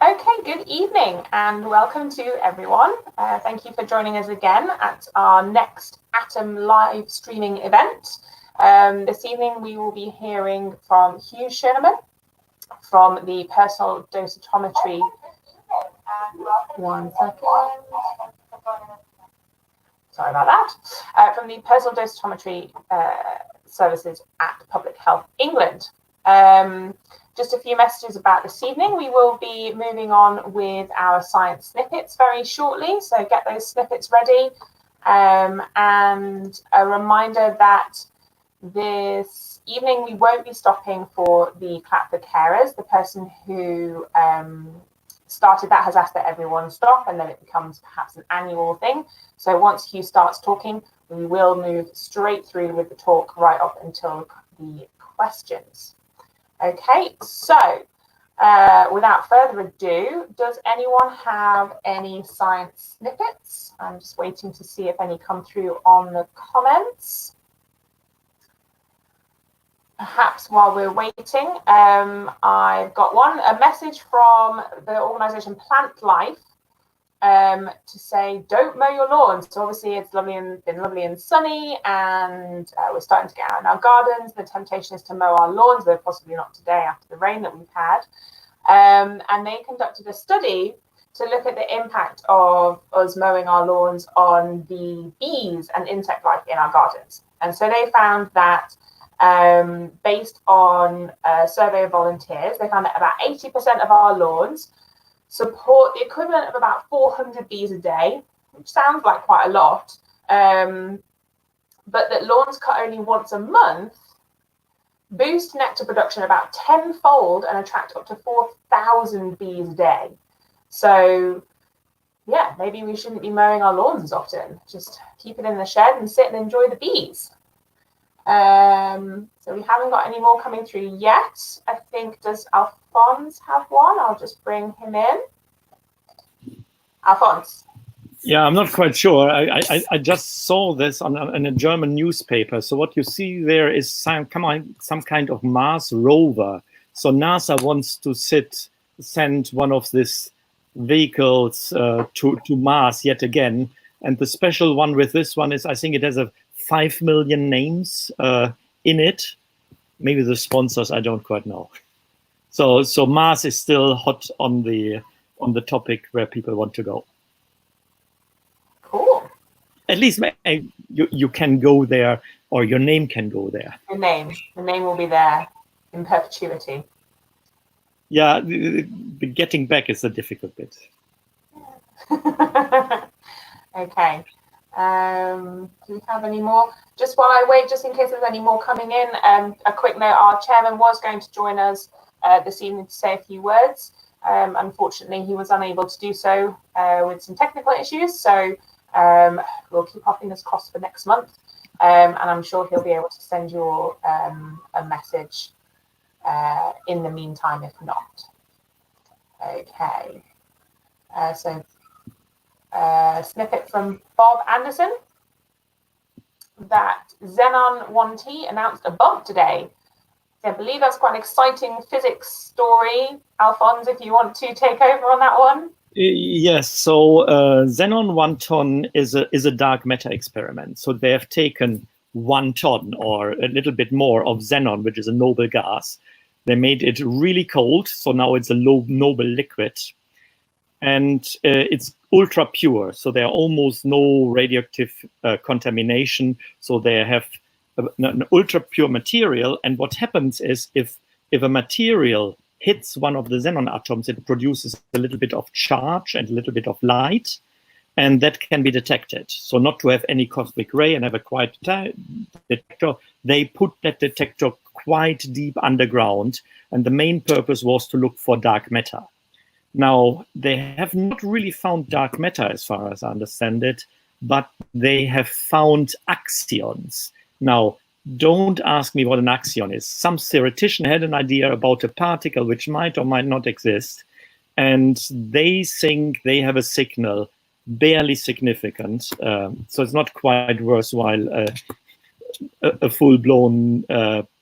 Okay, good evening and welcome to everyone. Thank you for joining us again at our next Atom live streaming event. This evening we will be hearing from Hugh Schönemann from the Personal Dosimetry. One second. Sorry about that. From the Personal Dosimetry Services at Public Health England. Just a few messages about this evening. We will be moving on with our science snippets very shortly, so get those snippets ready. And a reminder that this evening we won't be stopping for the clap for carers. The person who started that has asked that everyone stop, and then it becomes perhaps an annual thing. So once Hugh starts talking, we will move straight through with the talk right up until the questions. Okay, so without further ado, does anyone have any science snippets? I'm just waiting to see if any come through on the comments. Perhaps while we're waiting, I've got one, a message from the organisation Plant Life to say, don't mow your lawns. So obviously it's been lovely and sunny, and we're starting to get out in our gardens. The temptation is to mow our lawns, though possibly not today after the rain that we've had. And they conducted a study to look at the impact of us mowing our lawns on the bees and insect life in our gardens. And so they found that based on a survey of volunteers, they found that about 80% of our lawns support the equivalent of about 400 bees a day, which sounds like quite a lot, but that lawns cut only once a month boost nectar production about 10-fold and attract up to 4,000 bees a day. So yeah, maybe we shouldn't be mowing our lawns as often. Just keep it in the shed and sit and enjoy the bees. So we haven't got any more coming through yet. I think, does Alphonse have one? I'll just bring him in. Alphonse. Yeah, I'm not quite sure. I just saw this in a German newspaper. So what you see there is some kind of Mars rover. So NASA wants to send one of these vehicles to Mars yet again. And the special one with this one is, I think it has 5 million names in it. Maybe the sponsors, I don't quite know. So Mars is still hot on the topic where people want to go. Cool. At least you can go there, or your name can go there. The name will be there in perpetuity. Yeah, the getting back is the difficult bit. Okay. Do we have any more? Just while I wait, just in case there's any more coming in, a quick note, our chairman was going to join us this evening to say a few words. Unfortunately, he was unable to do so with some technical issues, so we'll keep our fingers crossed for next month, and I'm sure he'll be able to send you all a message in the meantime, if not. Okay, so snippet from Bob Anderson that Xenon 1T announced a bump today. I believe that's quite an exciting physics story. Alphonse, if you want to take over on that one. Yes, so Xenon 1 ton is a dark matter experiment. So they have taken 1 ton or a little bit more of xenon, which is a noble gas. They made it really cold, so now it's a low noble liquid. And it's ultra pure, so there are almost no radioactive contamination. So they have an ultra pure material. And what happens is if a material hits one of the xenon atoms, it produces a little bit of charge and a little bit of light, and that can be detected. So not to have any cosmic ray and have a quiet detector, they put that detector quite deep underground, and the main purpose was to look for dark matter. Now, they have not really found dark matter as far as I understand it, but they have found axions. Now, don't ask me what an axion is. Some theoretician had an idea about a particle which might or might not exist, and they think they have a signal, barely significant. So it's not quite worthwhile a full-blown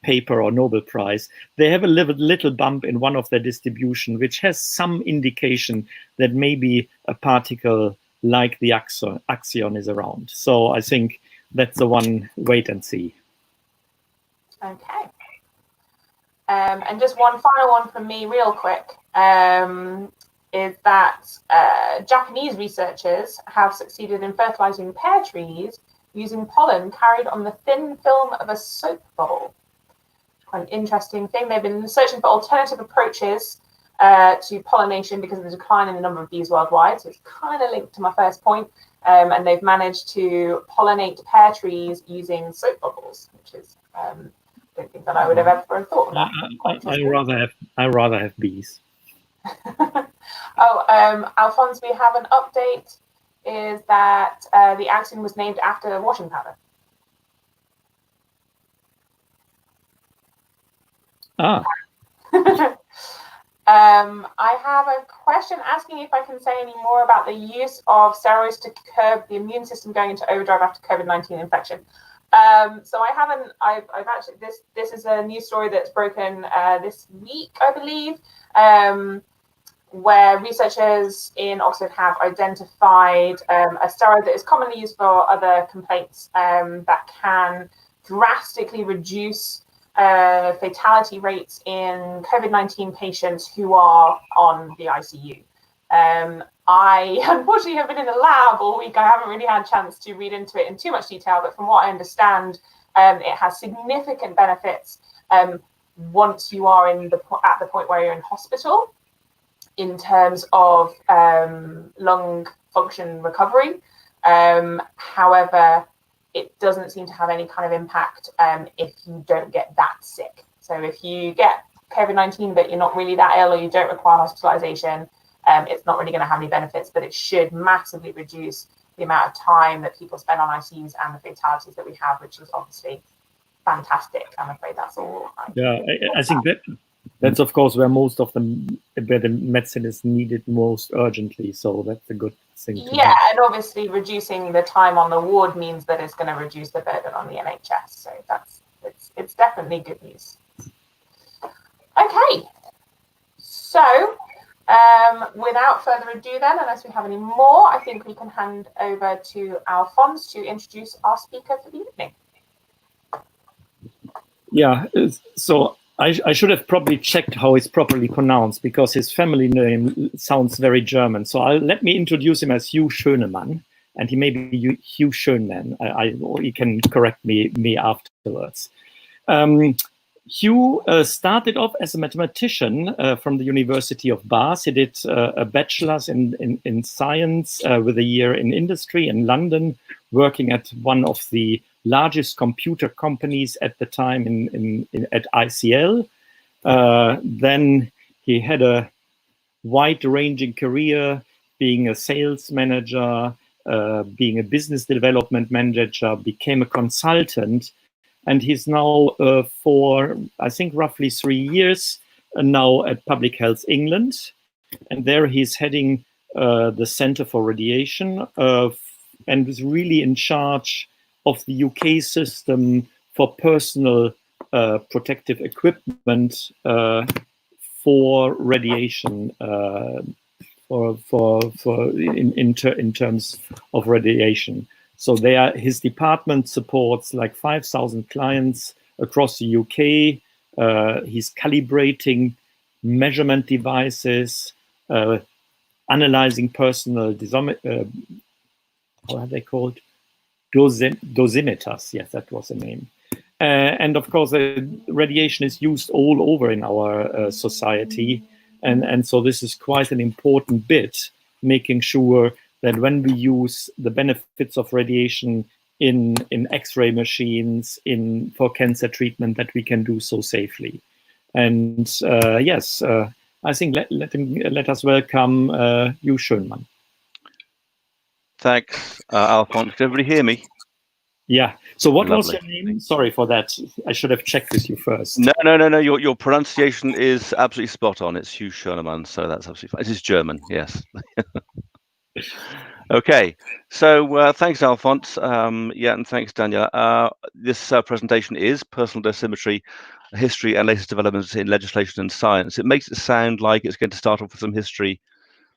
paper or Nobel Prize. They have a little bump in one of their distribution, which has some indication that maybe a particle like the axion is around. So I think that's the one, wait and see. Okay. And just one final one from me real quick, is that Japanese researchers have succeeded in fertilizing pear trees using pollen carried on the thin film of a soap bubble. Quite an interesting thing. They've been searching for alternative approaches to pollination because of the decline in the number of bees worldwide. So it's kind of linked to my first point. And they've managed to pollinate pear trees using soap bubbles, which is I don't think that I would have ever thought of that. I rather have bees. Oh, Alphonse, we have an update. Is that the axion was named after washing powder? Ah. I have a question asking if I can say any more about the use of steroids to curb the immune system going into overdrive after COVID-19 infection. So I've actually, this is a news story that's broken this week, I believe, where researchers in Oxford have identified a steroid that is commonly used for other complaints that can drastically reduce fatality rates in COVID-19 patients who are on the ICU. I unfortunately have been in the lab all week. I haven't really had a chance to read into it in too much detail, but from what I understand, it has significant benefits once you are at the point where you're in hospital in terms of lung function recovery. However, it doesn't seem to have any kind of impact if you don't get that sick. So if you get COVID-19 but you're not really that ill or you don't require hospitalization, it's not really going to have any benefits, but it should massively reduce the amount of time that people spend on ICUs and the fatalities that we have, which is obviously fantastic. I'm afraid that's all. I think that's of course where most of where the medicine is needed most urgently. So that's a good thing. Yeah, and obviously reducing the time on the ward means that it's going to reduce the burden on the NHS. So it's definitely good news. Okay, so without further ado then, unless we have any more, I think we can hand over to Alphonse to introduce our speaker for the evening. Yeah, so I should have probably checked how it's properly pronounced because his family name sounds very German. So let me introduce him as Hugh Schönemann, and he may be Hugh Schönemann. He can correct me afterwards. Hugh started off as a mathematician from the University of Bath. He did a bachelor's in science with a year in industry in London, working at one of the largest computer companies at the time at ICL. Then he had a wide-ranging career, being a sales manager, being a business development manager, became a consultant. And he's now for, I think, roughly 3 years now at Public Health England. And there he's heading the Centre for Radiation and is really in charge of the UK system for personal protective equipment for radiation, in terms of radiation. So his department supports like 5,000 clients across the UK. He's calibrating measurement devices, analyzing personal how are they called? Dosimeters. Yes, that was the name. And of course, radiation is used all over in our society. And so this is quite an important bit, making sure that when we use the benefits of radiation in X-ray machines, for cancer treatment, that we can do so safely. And yes, I think let us welcome Hugh Schönemann. Thanks, Alphonse. Can everybody hear me? Yeah. So what Lovely. was your name? Sorry for that. I should have checked with you first. No. Your pronunciation is absolutely spot on. It's Hugh Schönemann, so that's absolutely fine. It is German, yes. Okay, so thanks, Alphonse. Yeah, and thanks, Daniela. This presentation is Personal Dosimetry, History and Latest Developments in Legislation and Science. It makes it sound like it's going to start off with some history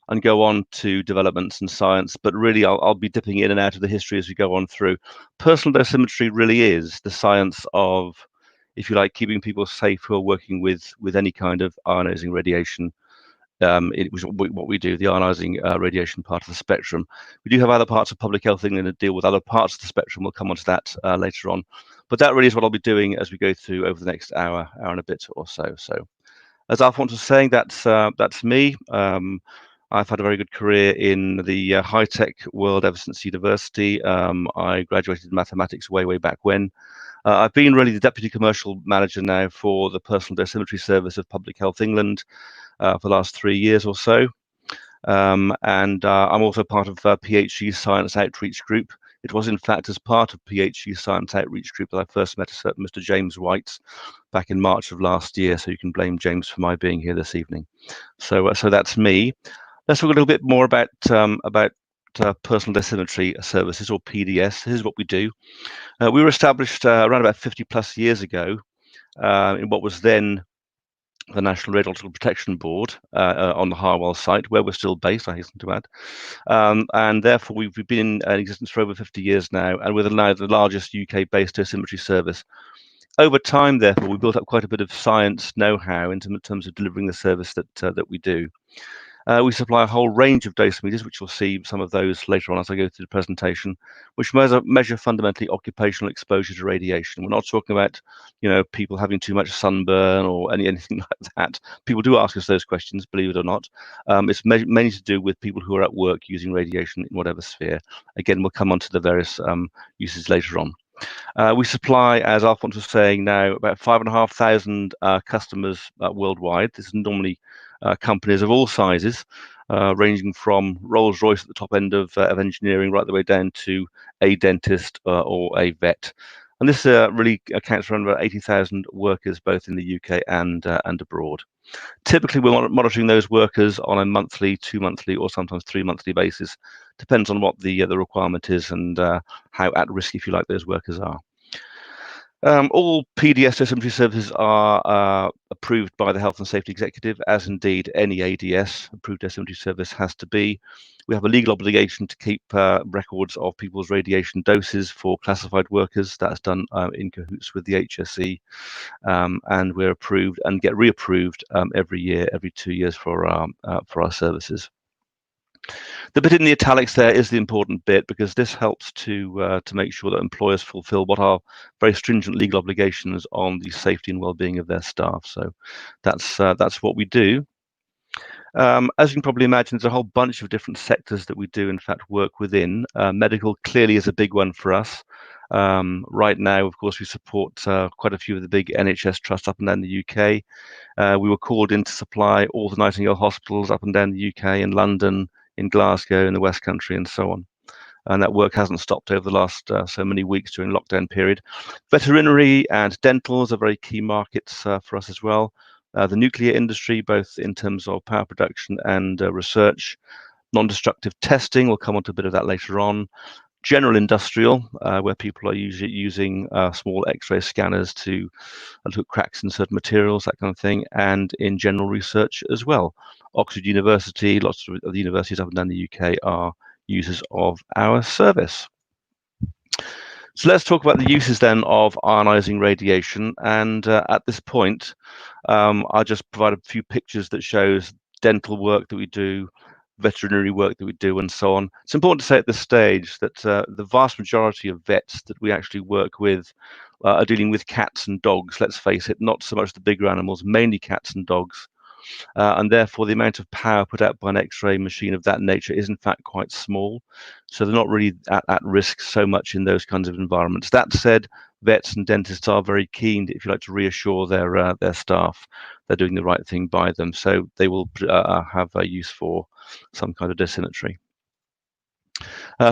and go on to developments and science, but really I'll be dipping in and out of the history as we go on through. Personal dosimetry really is the science of, if you like, keeping people safe who are working with any kind of ionizing radiation. It was what we do, the ionizing radiation part of the spectrum. We do have other parts of public health England that deal with other parts of the spectrum. We'll come on to that later on. But that really is what I'll be doing as we go through over the next hour and a bit or so. So, as Alphonse was saying, that's me. I've had a very good career in the high-tech world ever since university. I graduated in mathematics way back when. I've been really the deputy commercial manager now for the Personal Dosimetry Service of Public Health England for the last 3 years or so. And I'm also part of PHE Science Outreach Group. It was in fact as part of PHE Science Outreach Group that I first met a certain Mr. James White back in March of last year. So you can blame James for my being here this evening. So that's me. Let's talk a little bit more about Personal Dosimetry Services, or PDS. This is what we do. We were established around about 50 plus years ago in what was then the National Radiological Protection Board on the Harwell site, where we're still based, I hasten to add. And therefore, we've been in existence for over 50 years now, and we're now the largest UK-based dosimetry service. Over time, therefore, we built up quite a bit of science know-how in terms of delivering the service that we do. We supply a whole range of dosimeters, which you'll see some of those later on as I go through the presentation, which measure fundamentally occupational exposure to radiation. We're not talking about, people having too much sunburn or anything like that. People do ask us those questions, believe it or not. It's mainly to do with people who are at work using radiation in whatever sphere. Again, we'll come on to the various uses later on. We supply, as Alphonse was saying, now about 5,500 customers worldwide. This is normally companies of all sizes, ranging from Rolls-Royce at the top end of engineering right the way down to a dentist or a vet. And this really accounts for around about 80,000 workers, both in the UK and abroad. Typically, we're monitoring those workers on a monthly, 2 monthly, or sometimes 3 monthly basis. Depends on what the requirement is and how at risk, if you like, those workers are. All PDS dosimetry services are approved by the Health and Safety Executive, as indeed any ADS approved dosimetry service has to be. We have a legal obligation to keep records of people's radiation doses for classified workers. That's done in cahoots with the HSE, and we're approved and get reapproved every year, every 2 years for our services. The bit in the italics there is the important bit, because this helps to make sure that employers fulfil what are very stringent legal obligations on the safety and well-being of their staff. So that's what we do. As you can probably imagine, there's a whole bunch of different sectors that we do, in fact, work within. Medical clearly is a big one for us. Right now, of course, we support quite a few of the big NHS trusts up and down the UK. We were called in to supply all the Nightingale hospitals up and down the UK, in London, in Glasgow, in the West Country, and so on. And that work hasn't stopped over the last so many weeks during lockdown period. Veterinary and dentals are very key markets for us as well. The nuclear industry, both in terms of power production and research. Non-destructive testing, we'll come on to a bit of that later on. General industrial, where people are usually using small X-ray scanners to look at cracks in certain materials, that kind of thing, and in general research as well. Oxford University, lots of the universities up and down the UK are users of our service. So let's talk about the uses then of ionizing radiation. And at this point, I'll just provide a few pictures that shows dental work that we do, veterinary work that we do, and so on. It's important to say at this stage that the vast majority of vets that we actually work with are dealing with cats and dogs, let's face it, not so much the bigger animals, mainly cats and dogs. And therefore, the amount of power put out by an X-ray machine of that nature is in fact quite small. So they're not really at risk so much in those kinds of environments. That said, vets and dentists are very keen, if you like, to reassure their staff they're doing the right thing by them. So they will have a use for some kind of dosimetry.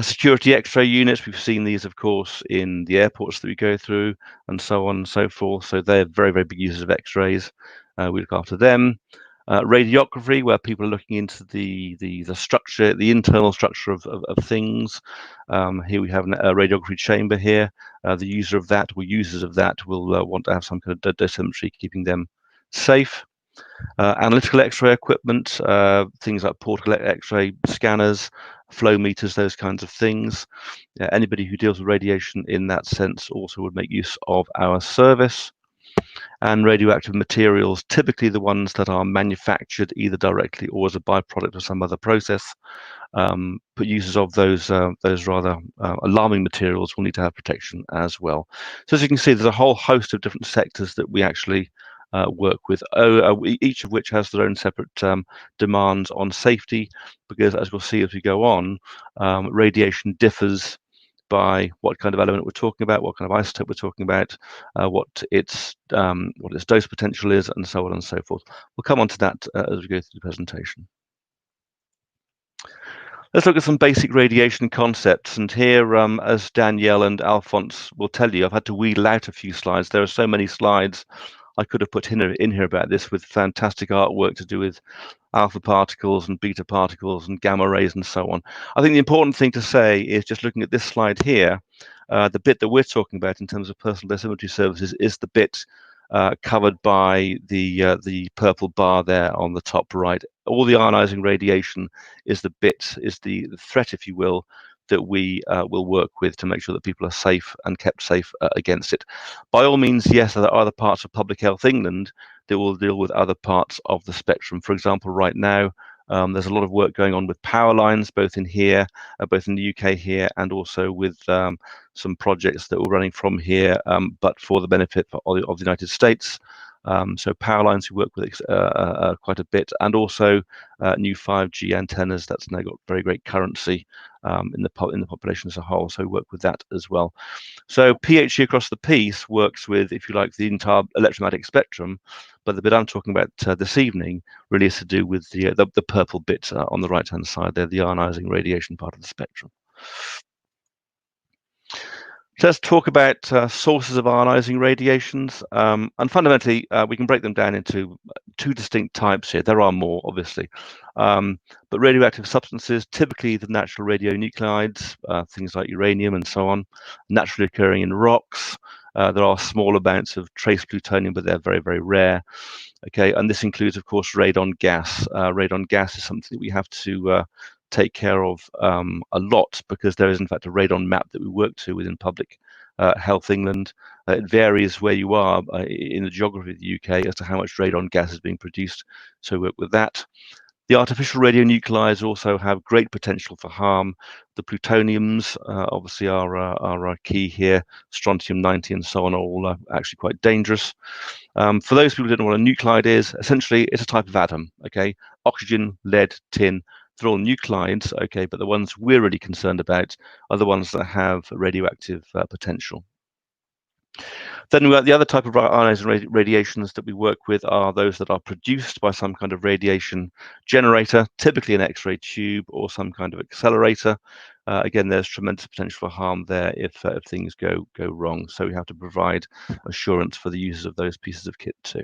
Security X-ray units, we've seen these, of course, in the airports that we go through, and so on and so forth. So they're very, very big users of X-rays. We look after them. Radiography, where people are looking into the structure, the internal structure of things. Here we have a radiography chamber here. The user of that, or users of that, will want to have some kind of dosimetry, keeping them safe. Analytical X-ray equipment, things like portable X-ray scanners, flow meters, those kinds of things. Anybody who deals with radiation in that sense also would make use of our service. And radioactive materials, typically the ones that are manufactured either directly or as a byproduct of some other process. But users of those rather alarming materials will need to have protection as well. So as you can see, there's a whole host of different sectors that we actually work with, each of which has their own separate demands on safety, because as we'll see as we go on, radiation differs by what kind of element we're talking about, what kind of isotope we're talking about, what its dose potential is, and so on and so forth. We'll come on to that as we go through the presentation. Let's look at some basic radiation concepts. And here, as Danielle and Alphonse will tell you, I've had to wheedle out a few slides. There are so many slides I could have put in here about this, with fantastic artwork to do with alpha particles and beta particles and gamma rays and so on. I think the important thing to say is, just looking at this slide here, the bit that we're talking about in terms of personal dosimetry services is the bit covered by the purple bar there on the top right. All the ionizing radiation is the threat, if you will, that we will work with to make sure that people are safe and kept safe against it. By all means, yes, there are other parts of Public Health England that will deal with other parts of the spectrum. For example, right now, there's a lot of work going on with power lines, both in the UK here, and also with some projects that we're running from here, but for the benefit of the United States. So power lines we work with quite a bit, and also new 5G antennas. That's now got very great currency in the population as a whole. So we work with that as well. So PHE across the piece works with, if you like, the entire electromagnetic spectrum, but the bit I'm talking about this evening really is to do with the purple bit on the right-hand side there, the ionizing radiation part of the spectrum. So let's talk about sources of ionizing radiations, and fundamentally we can break them down into two distinct types here. There are more, obviously, but radioactive substances, typically the natural radionuclides, things like uranium and so on, naturally occurring in rocks. There are small amounts of trace plutonium, but they're very, very rare. Okay, and this includes, of course, radon gas. Radon gas is something that we have to take care of a lot, because there is in fact a radon map that we work to within Public Health England. It varies where you are in the geography of the UK as to how much radon gas is being produced, so we work with that. The artificial radionuclides also have great potential for harm. The plutoniums obviously are key here. Strontium-90 and so on are all actually quite dangerous. For those people who don't know what a nuclide is, essentially it's a type of atom. Okay, oxygen, lead, tin. They're all nuclides, okay, but the ones we're really concerned about are the ones that have radioactive potential. Then the other type of ionizing radiations that we work with are those that are produced by some kind of radiation generator, typically an X-ray tube or some kind of accelerator. Again, there's tremendous potential for harm there if things go wrong. So we have to provide assurance for the users of those pieces of kit too.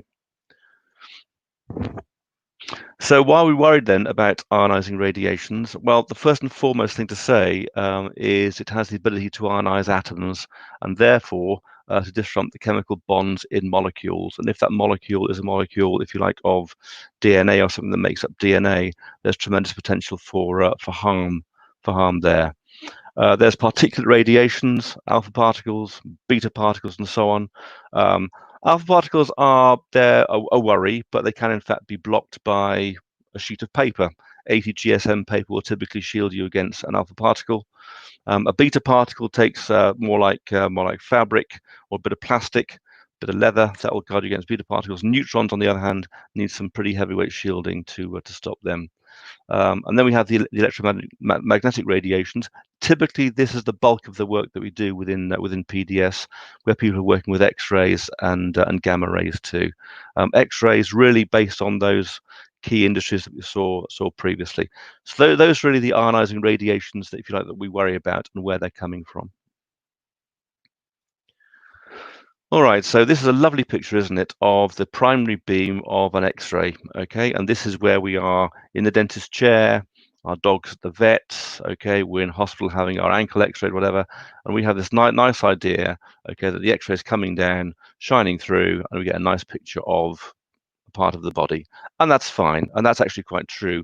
So why are we worried then about ionizing radiations? Well, the first and foremost thing to say is it has the ability to ionize atoms, and therefore to disrupt the chemical bonds in molecules. And if that molecule is a molecule, if you like, of DNA or something that makes up DNA, there's tremendous potential for harm there. There's particulate radiations, alpha particles, beta particles, and so on. Alpha particles are a worry, but they can in fact be blocked by a sheet of paper. 80 GSM paper will typically shield you against an alpha particle. A beta particle takes more like fabric or a bit of plastic, bit of leather, that will guard you against beta particles. Neutrons, on the other hand, need some pretty heavyweight shielding to stop them. And then we have the electromagnetic radiations. Typically, this is the bulk of the work that we do within PDS, where people are working with X-rays and gamma rays too. X-rays really based on those key industries that we saw previously. So those are really the ionizing radiations that, if you like, that we worry about and where they're coming from. All right, so this is a lovely picture, isn't it, of the primary beam of an X-ray, okay? And this is where we are in the dentist chair, our dog's at the vet, okay? We're in hospital having our ankle X-rayed, whatever, and we have this nice idea, okay, that the X-ray is coming down, shining through, and we get a nice picture of a part of the body. And that's fine, and that's actually quite true.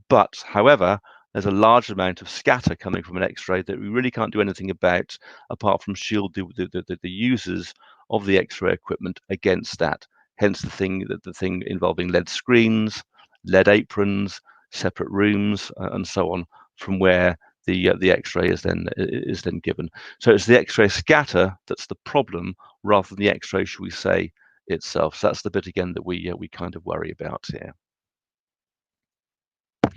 But, however, there's a large amount of scatter coming from an X-ray that we really can't do anything about, apart from shield the users of the X-ray equipment against that. Hence the thing involving lead screens, lead aprons, separate rooms, and so on, from where the X-ray is then given. So it's the X-ray scatter that's the problem, rather than the X-ray, shall we say, itself. So that's the bit again that we kind of worry about here. So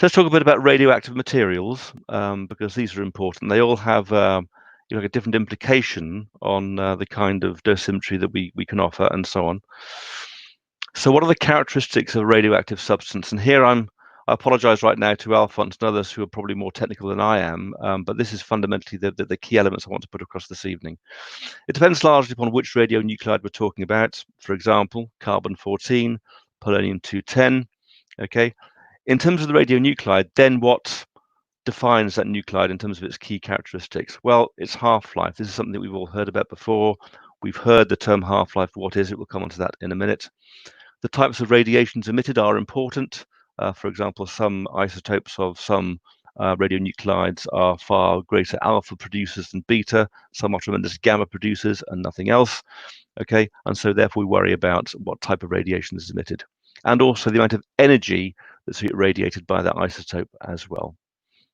let's talk a bit about radioactive materials, because these are important. They all have a different implication on the kind of dosimetry that we can offer, and so on. So what are the characteristics of a radioactive substance? And here I apologize right now to Alphonse and others who are probably more technical than I am, but this is fundamentally the key elements I want to put across this evening. It depends largely upon which radionuclide we're talking about. For example, carbon-14, polonium-210, okay? In terms of the radionuclide, then what defines that nuclide in terms of its key characteristics? Well, it's half-life. This is something that we've all heard about before. We've heard the term half-life. What is it? We'll come on to that in a minute. The types of radiations emitted are important. For example, some isotopes of some radionuclides are far greater alpha producers than beta. Some are tremendous gamma producers and nothing else. Okay, and so therefore we worry about what type of radiation is emitted, and also the amount of energy that's radiated by that isotope as well.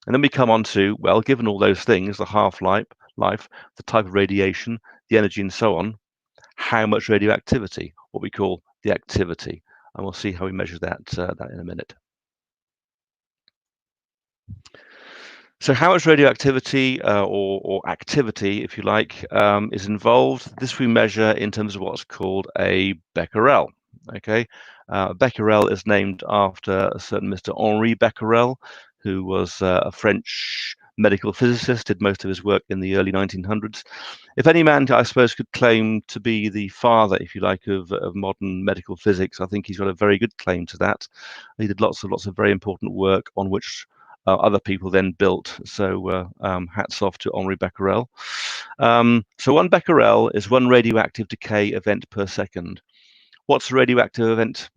And then we come on to, well, given all those things, the half-life, the type of radiation, the energy, and so on, how much radioactivity, what we call the activity, and we'll see how we measure that in a minute. So how much radioactivity or activity, if you like, is involved? This we measure in terms of what's called a Becquerel. Okay, Becquerel is named after a certain Mr. Henri Becquerel, who was a French medical physicist, did most of his work in the early 1900s. If any man, I suppose, could claim to be the father, if you like, of modern medical physics, I think he's got a very good claim to that. He did lots of very important work on which other people then built. So hats off to Henri Becquerel. So 1 Becquerel is 1 radioactive decay event per second. What's a radioactive event,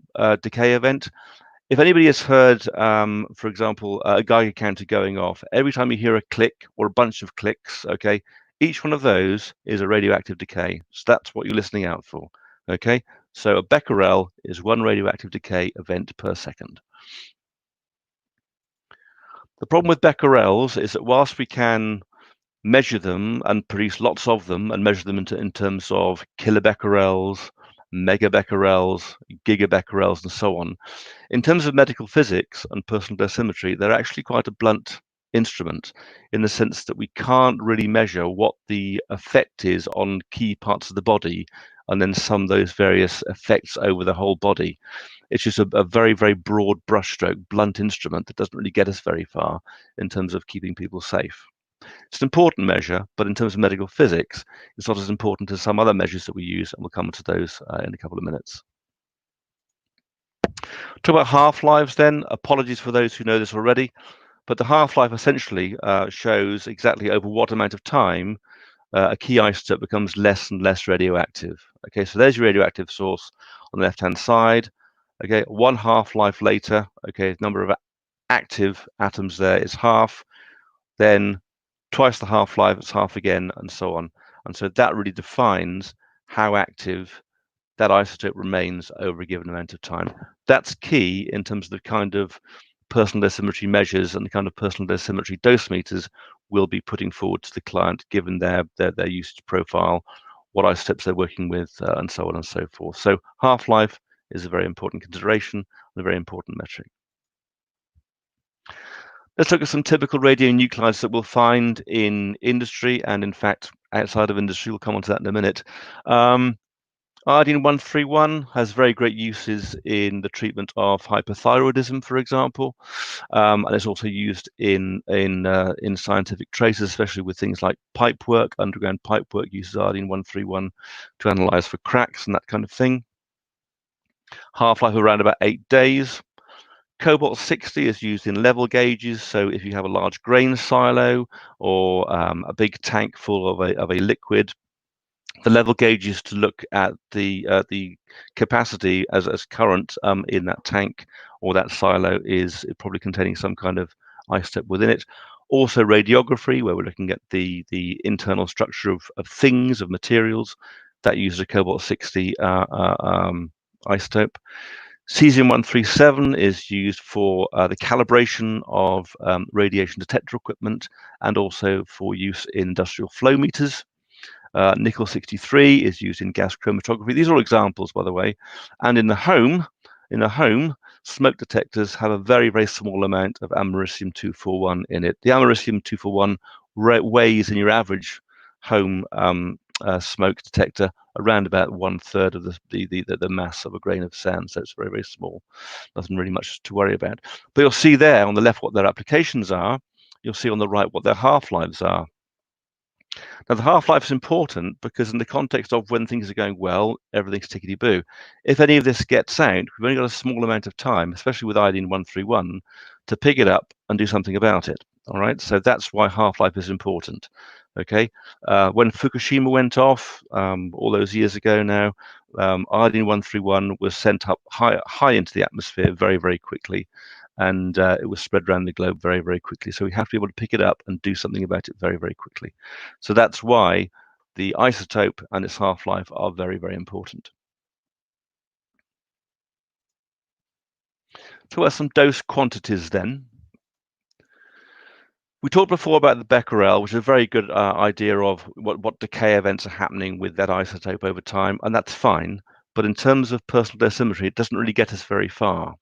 decay event? If anybody has heard, for example, a Geiger counter going off, every time you hear a click or a bunch of clicks, okay, each one of those is a radioactive decay. So that's what you're listening out for, okay? So a Becquerel is 1 radioactive decay event per second. The problem with Becquerels is that whilst we can measure them and produce lots of them and measure them in terms of kilobecquerels, megabecquerels, gigabecquerels, and so on, in terms of medical physics and personal dosimetry, they're actually quite a blunt instrument, in the sense that we can't really measure what the effect is on key parts of the body and then sum those various effects over the whole body. It's just a very, very broad brushstroke, blunt instrument that doesn't really get us very far in terms of keeping people safe. It's an important measure, but in terms of medical physics, it's not as important as some other measures that we use, and we'll come to those in a couple of minutes. Talk about half-lives then. Apologies for those who know this already, but the half-life essentially shows exactly over what amount of time a key isotope becomes less and less radioactive. Okay, so there's your radioactive source on the left-hand side. Okay, 1 half-life later, okay, number of active atoms there is half. Then twice the half-life, it's half again, and so on. And so that really defines how active that isotope remains over a given amount of time. That's key in terms of the kind of personal dosimetry measures and the kind of personal dosimetry dose meters we'll be putting forward to the client, given their usage profile, what isotopes they're working with, and so on and so forth. So half-life is a very important consideration and a very important metric. Let's look at some typical radionuclides that we'll find in industry and, in fact, outside of industry. We'll come on to that in a minute. Iodine 131 has very great uses in the treatment of hypothyroidism, for example, and it's also used in scientific traces, especially with things like pipe work. Underground pipe work uses Iodine 131 to analyze for cracks and that kind of thing. Half-life around about 8 days. Cobalt 60 is used in level gauges, so if you have a large grain silo or a big tank full of a liquid, the level gauge is to look at the capacity as current in that tank or that silo is probably containing some kind of isotope within it. Also radiography, where we're looking at the internal structure of things, of materials, that uses a cobalt 60 isotope. Cesium-137 is used for the calibration of radiation detector equipment and also for use in industrial flow meters. Nickel-63 is used in gas chromatography. These are all examples, by the way. And in the home, smoke detectors have a very, very small amount of americium-241 in it. The americium-241 weighs in your average home smoke detector around about 1/3 of the mass of a grain of sand, so it's very, very small. Nothing really much to worry about. But you'll see there on the left what their applications are. You'll see on the right what their half-lives are. Now, the half-life is important because in the context of when things are going well, everything's tickety-boo. If any of this gets out, we've only got a small amount of time, especially with iodine 131, to pick it up and do something about it. All right, so that's why half-life is important. Okay, when Fukushima went off all those years ago now, iodine 131 was sent up high into the atmosphere very, very quickly. And it was spread around the globe very, very quickly. So we have to be able to pick it up and do something about it very, very quickly. So that's why the isotope and its half-life are very, very important. So what are some dose quantities then? We talked before about the BeckerELL, which is a very good idea of what decay events are happening with that isotope over time, and that's fine. But in terms of personal dosimetry, it doesn't really get us very far,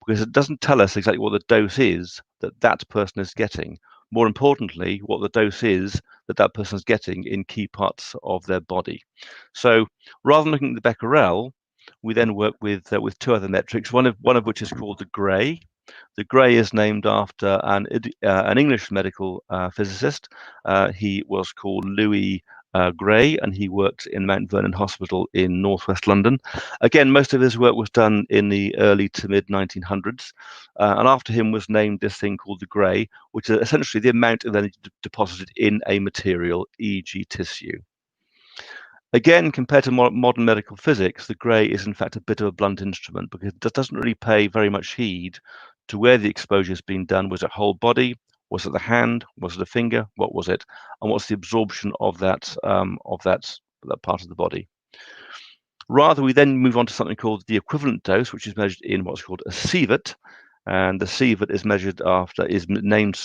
because it doesn't tell us exactly what the dose is that that person is getting. More importantly, what the dose is that that person is getting in key parts of their body. So rather than looking at the BeckerELL, we then work with two other metrics, one of which is called the Xray. The Xray is named after an English medical physicist. He was called Louis Xray, and he worked in Mount Vernon Hospital in northwest London. Again, most of his work was done in the early to mid 1900s, and after him was named this thing called the Xray, which is essentially the amount of energy deposited in a material, e.g. tissue. Again, compared to modern medical physics, the Xray is in fact a bit of a blunt instrument because it doesn't really pay very much heed to where the exposure has been done. Was it whole body? Was it the hand? Was it a finger? What was it? And what's the absorption of that part of the body? Rather, we then move on to something called the equivalent dose, which is measured in what's called a sievert. And the sievert is named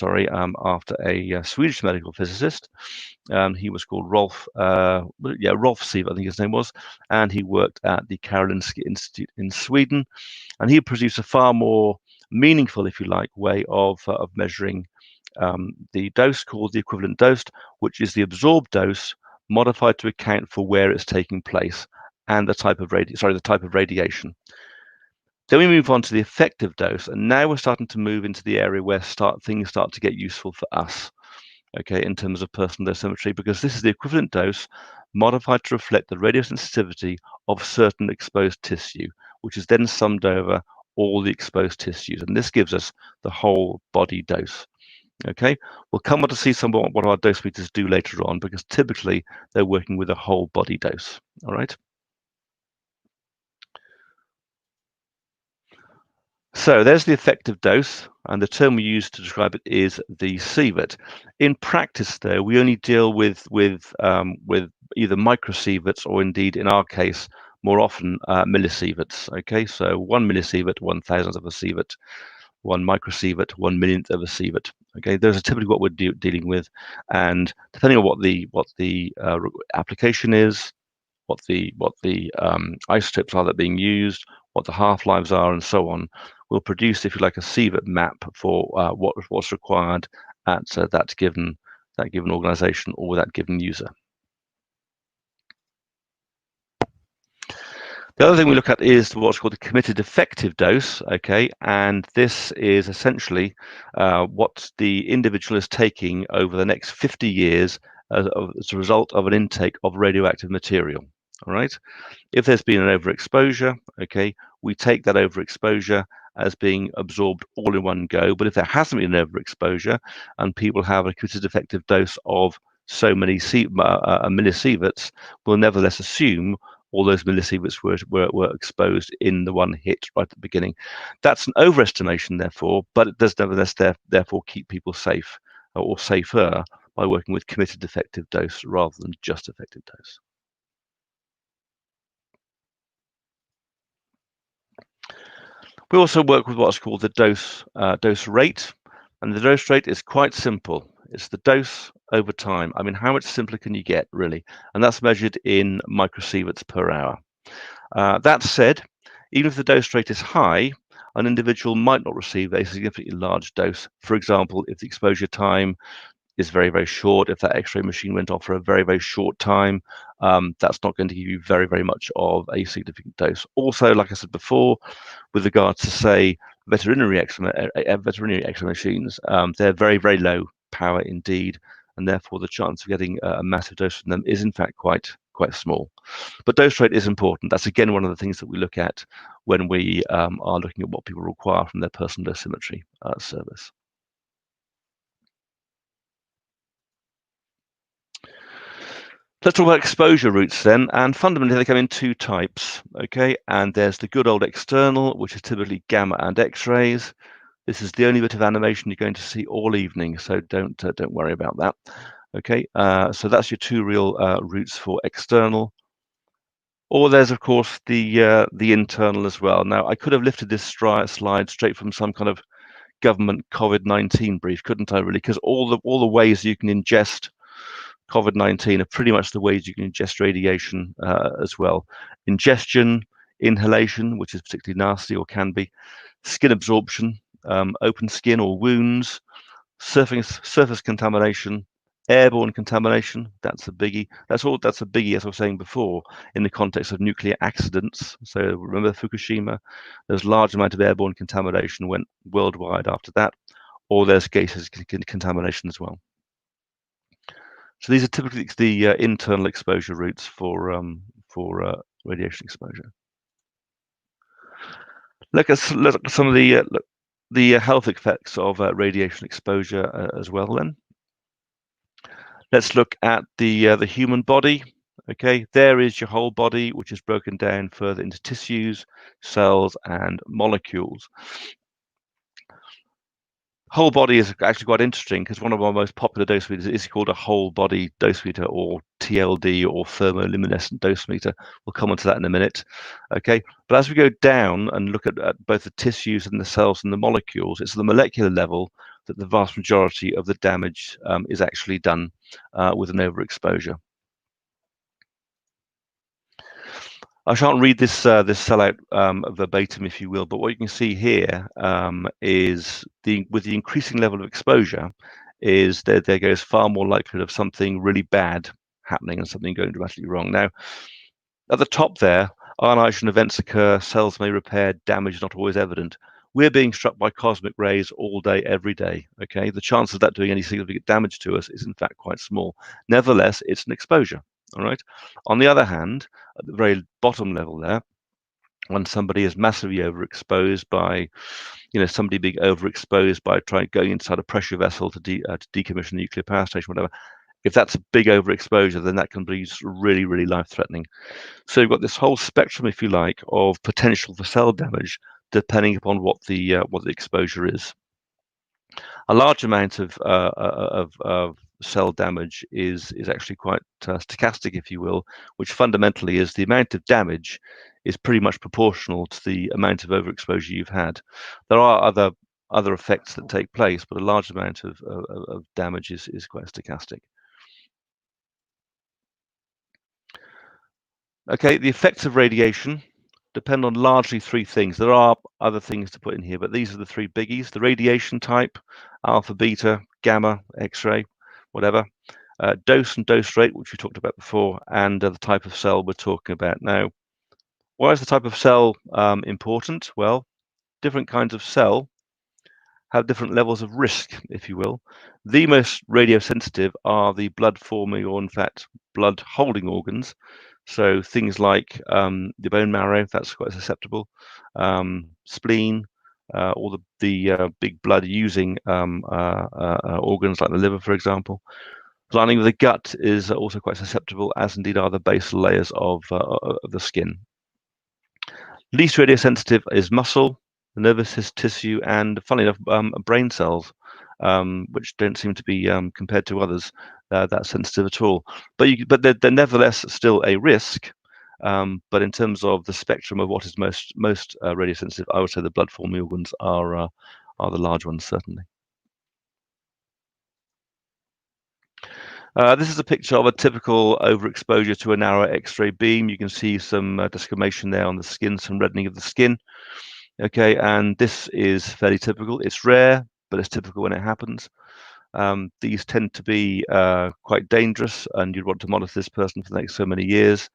after a Swedish medical physicist. He was called Rolf Sievert, I think his name was, and he worked at the Karolinska Institute in Sweden. And he produced a far more meaningful, if you like, way of measuring the dose called the equivalent dose, which is the absorbed dose modified to account for where it's taking place and the type of radiation. Then we move on to the effective dose, and now we're starting to move into the area where things start to get useful for us, okay, in terms of personal dosimetry, because this is the equivalent dose modified to reflect the radiosensitivity of certain exposed tissue, which is then summed over all the exposed tissues, and this gives us the whole body dose. Okay, we'll come on to see what our dose meters do later on, because typically they're working with a whole body dose. All right. So there's the effective dose, and the term we use to describe it is the sievert. In practice, though, we only deal with either microsieverts or, indeed, in our case, more often millisieverts. Okay, so 1 millisievert, 1,000th of a sievert, 1 microsievert, 1 millionth of a sievert. Okay, those are typically what we're dealing with, and depending on what the application is, what the isotopes are that are being used, what the half-lives are, and so on, will produce, if you like, a sievert map for what's required at that given organization or that given user. The other thing we look at is what's called the committed effective dose, okay, and this is essentially what the individual is taking over the next 50 years as a result of an intake of radioactive material, all right? If there's been an overexposure, okay, we take that overexposure as being absorbed all in one go, but if there hasn't been an overexposure and people have a committed effective dose of so many millisieverts, we'll nevertheless assume all those millisieverts were exposed in the one hit right at the beginning. That's an overestimation, therefore, but it does nevertheless therefore keep people safe or safer by working with committed effective dose rather than just effective dose. We also work with what's called the dose rate, and the dose rate is quite simple. It's the dose over time. I mean, how much simpler can you get, really? And that's measured in microsieverts per hour. That said, even if the dose rate is high, an individual might not receive a significantly large dose. For example, if the exposure time is very, very short, if that X-ray machine went off for a very, very short time, that's not going to give you very, very much of a significant dose. Also, like I said before, with regards to, say, veterinary X-ray machines, they're very, very low power indeed, and therefore the chance of getting a massive dose from them is in fact quite small. But dose rate is important. That's again one of the things that we look at when we are looking at what people require from their personal dosimetry service. Let's talk about exposure routes then, and fundamentally they come in two types, okay? And there's the good old external, which is typically gamma and X-rays. This is the only bit of animation you're going to see all evening, so don't worry about that. Okay, so that's your two real routes for external. Or there's of course the internal as well. Now I could have lifted this slide straight from some kind of government COVID-19 brief, couldn't I? Really, because all the ways you can ingest COVID-19 are pretty much the ways you can ingest radiation as well. Ingestion, inhalation, which is particularly nasty or can be, skin absorption, open skin or wounds, surface contamination, airborne contamination. That's a biggie. That's a biggie, as I was saying before, in the context of nuclear accidents. So remember Fukushima? There's a large amount of airborne contamination went worldwide after that, or there's gaseous contamination as well. So these are typically the internal exposure routes for radiation exposure. Look at some of the health effects of radiation exposure as well. Then let's look at the human body. Okay, there is your whole body, which is broken down further into tissues, cells, and molecules. Whole body is actually quite interesting because one of our most popular dosimeters is called a whole body dosimeter, or TLD, or thermoluminescent dosimeter. We'll come on to that in a minute. Okay, but as we go down and look at both the tissues and the cells and the molecules, it's at the molecular level that the vast majority of the damage is actually done with an overexposure. I shan't read this cell out verbatim, if you will, but what you can see here is with the increasing level of exposure, is there goes far more likelihood of something really bad happening and something going dramatically wrong. Now, at the top there, ionization events occur, cells may repair, damage is not always evident. We're being struck by cosmic rays all day, every day. Okay, the chance of that doing any significant damage to us is in fact quite small. Nevertheless, it's an exposure. All right. On the other hand, at the very bottom level there, when somebody is massively overexposed by, somebody being overexposed by going inside a pressure vessel to decommission a nuclear power station, whatever. If that's a big overexposure, then that can be really, really life-threatening. So you've got this whole spectrum, if you like, of potential for cell damage, depending upon what the exposure is. A large amount of cell damage is actually quite stochastic, if you will, which fundamentally is the amount of damage is pretty much proportional to the amount of overexposure you've had. There are other effects that take place, but a large amount of damage is quite stochastic. Okay, the effects of radiation depend on largely three things. There are other things to put in here, but these are the three biggies: the radiation type, alpha, beta, gamma, X-ray, whatever, dose and dose rate, which we talked about before, and the type of cell we're talking about. Now, Why is the type of cell important? Well, different kinds of cell have different levels of risk, if you will. The most radiosensitive are the blood-forming, or in fact, blood-holding organs. So things like the bone marrow, that's quite susceptible, spleen, all the big blood-using organs like the liver, for example. The lining of the gut is also quite susceptible, as indeed are the basal layers of the skin. Least radiosensitive is muscle, the nervous tissue, and funnily enough, brain cells, which don't seem to be compared to others that sensitive at all. But they're nevertheless still a risk. But in terms of the spectrum of what is most radiosensitive, I would say the blood-forming organs are the large ones, certainly. This is a picture of a typical overexposure to a narrow X-ray beam. You can see some discoloration there on the skin, some reddening of the skin. Okay, and this is fairly typical. It's rare, but it's typical when it happens. These tend to be quite dangerous, and you'd want to monitor this person for the next so many years.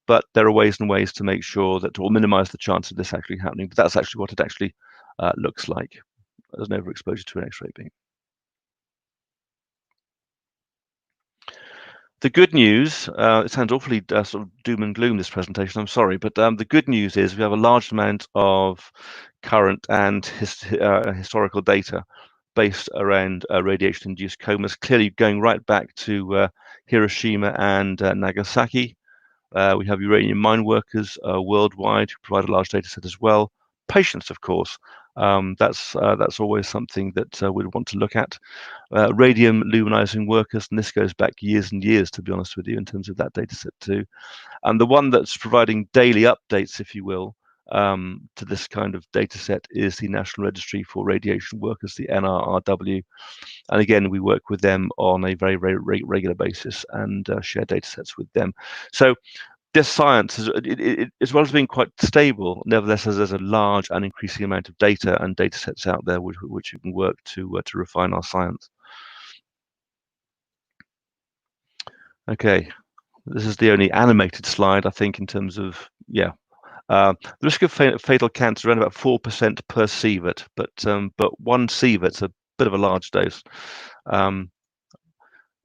But there are ways and ways to make sure that will minimize the chance of this actually happening. But that's actually what it actually looks like as an overexposure to an X-ray beam. The good news, it sounds awfully sort of doom and gloom, this presentation, I'm sorry, but the good news is we have a large amount of current and historical data based around radiation-induced comas, clearly going right back to Hiroshima and Nagasaki. We have uranium mine workers worldwide who provide a large data set as well. Patients, of course, that's always something that we'd want to look at. Radium luminizing workers, and this goes back years and years, to be honest with you, in terms of that data set too. And the one that's providing daily updates, if you will, to this kind of data set is the National Registry for Radiation Workers, the NRRW. And again, we work with them on a very, very regular basis and share data sets with them. So this science, as well as being quite stable, nevertheless, there's a large and increasing amount of data and data sets out there which you can work to refine our science. Okay, this is the only animated slide, I think, in terms of, yeah. The risk of fatal cancer around about 4% per sievert, but one sievert's a bit of a large dose.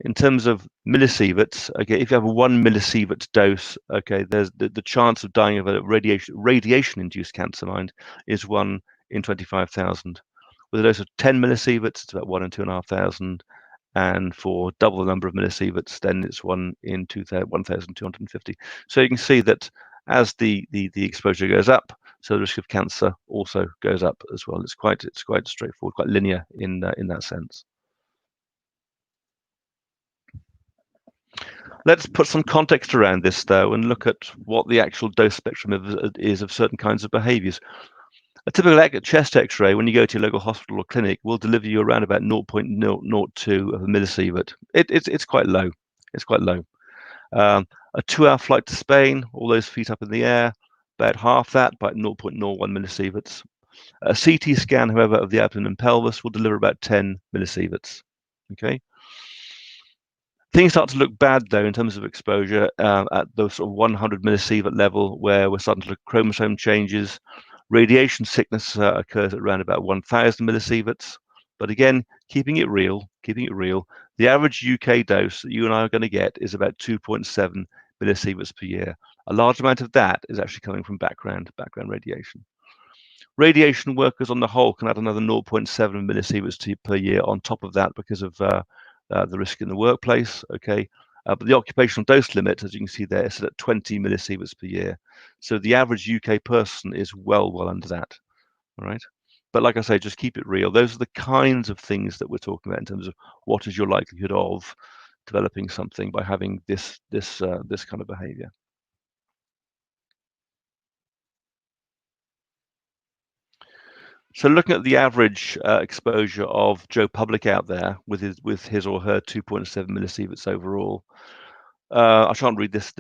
In terms of millisieverts, okay, if you have a 1 millisievert dose, okay, there's the chance of dying of a radiation-induced cancer, mind, is 1 in 25,000. With a dose of 10 millisieverts, it's about 1 in 2,500, and for double the number of millisieverts, then it's 1 in 1,250. So you can see that as the exposure goes up, so the risk of cancer also goes up as well. It's quite straightforward, quite linear in that sense. Let's put some context around this, though, and look at what the actual dose spectrum is of certain kinds of behaviors. A typical chest X-ray, when you go to your local hospital or clinic, will deliver you around about 0.002 of a millisievert. It's quite low. It's quite low. A 2-hour flight to Spain, all those feet up in the air, about half that, about 0.01 millisieverts. A CT scan, however, of the abdomen and pelvis will deliver about 10 millisieverts. Okay. Things start to look bad, though, in terms of exposure at the sort of 100 millisievert level, where we're starting to look at chromosome changes. Radiation sickness occurs at around about 1,000 millisieverts. But again, keeping it real, the average UK dose that you and I are going to get is about 2.7 millisieverts per year. A large amount of that is actually coming from background radiation. Radiation workers on the whole can add another 0.7 millisieverts per year on top of that because of the risk in the workplace, okay? But the occupational dose limit, as you can see there, is set at 20 millisieverts per year. So the average UK person is well under that, all right? But like I say, just keep it real. Those are the kinds of things that we're talking about in terms of what is your likelihood of developing something by having this kind of behavior. So looking at the average exposure of Joe Public out there with his or her 2.7 millisieverts overall, I shan't read this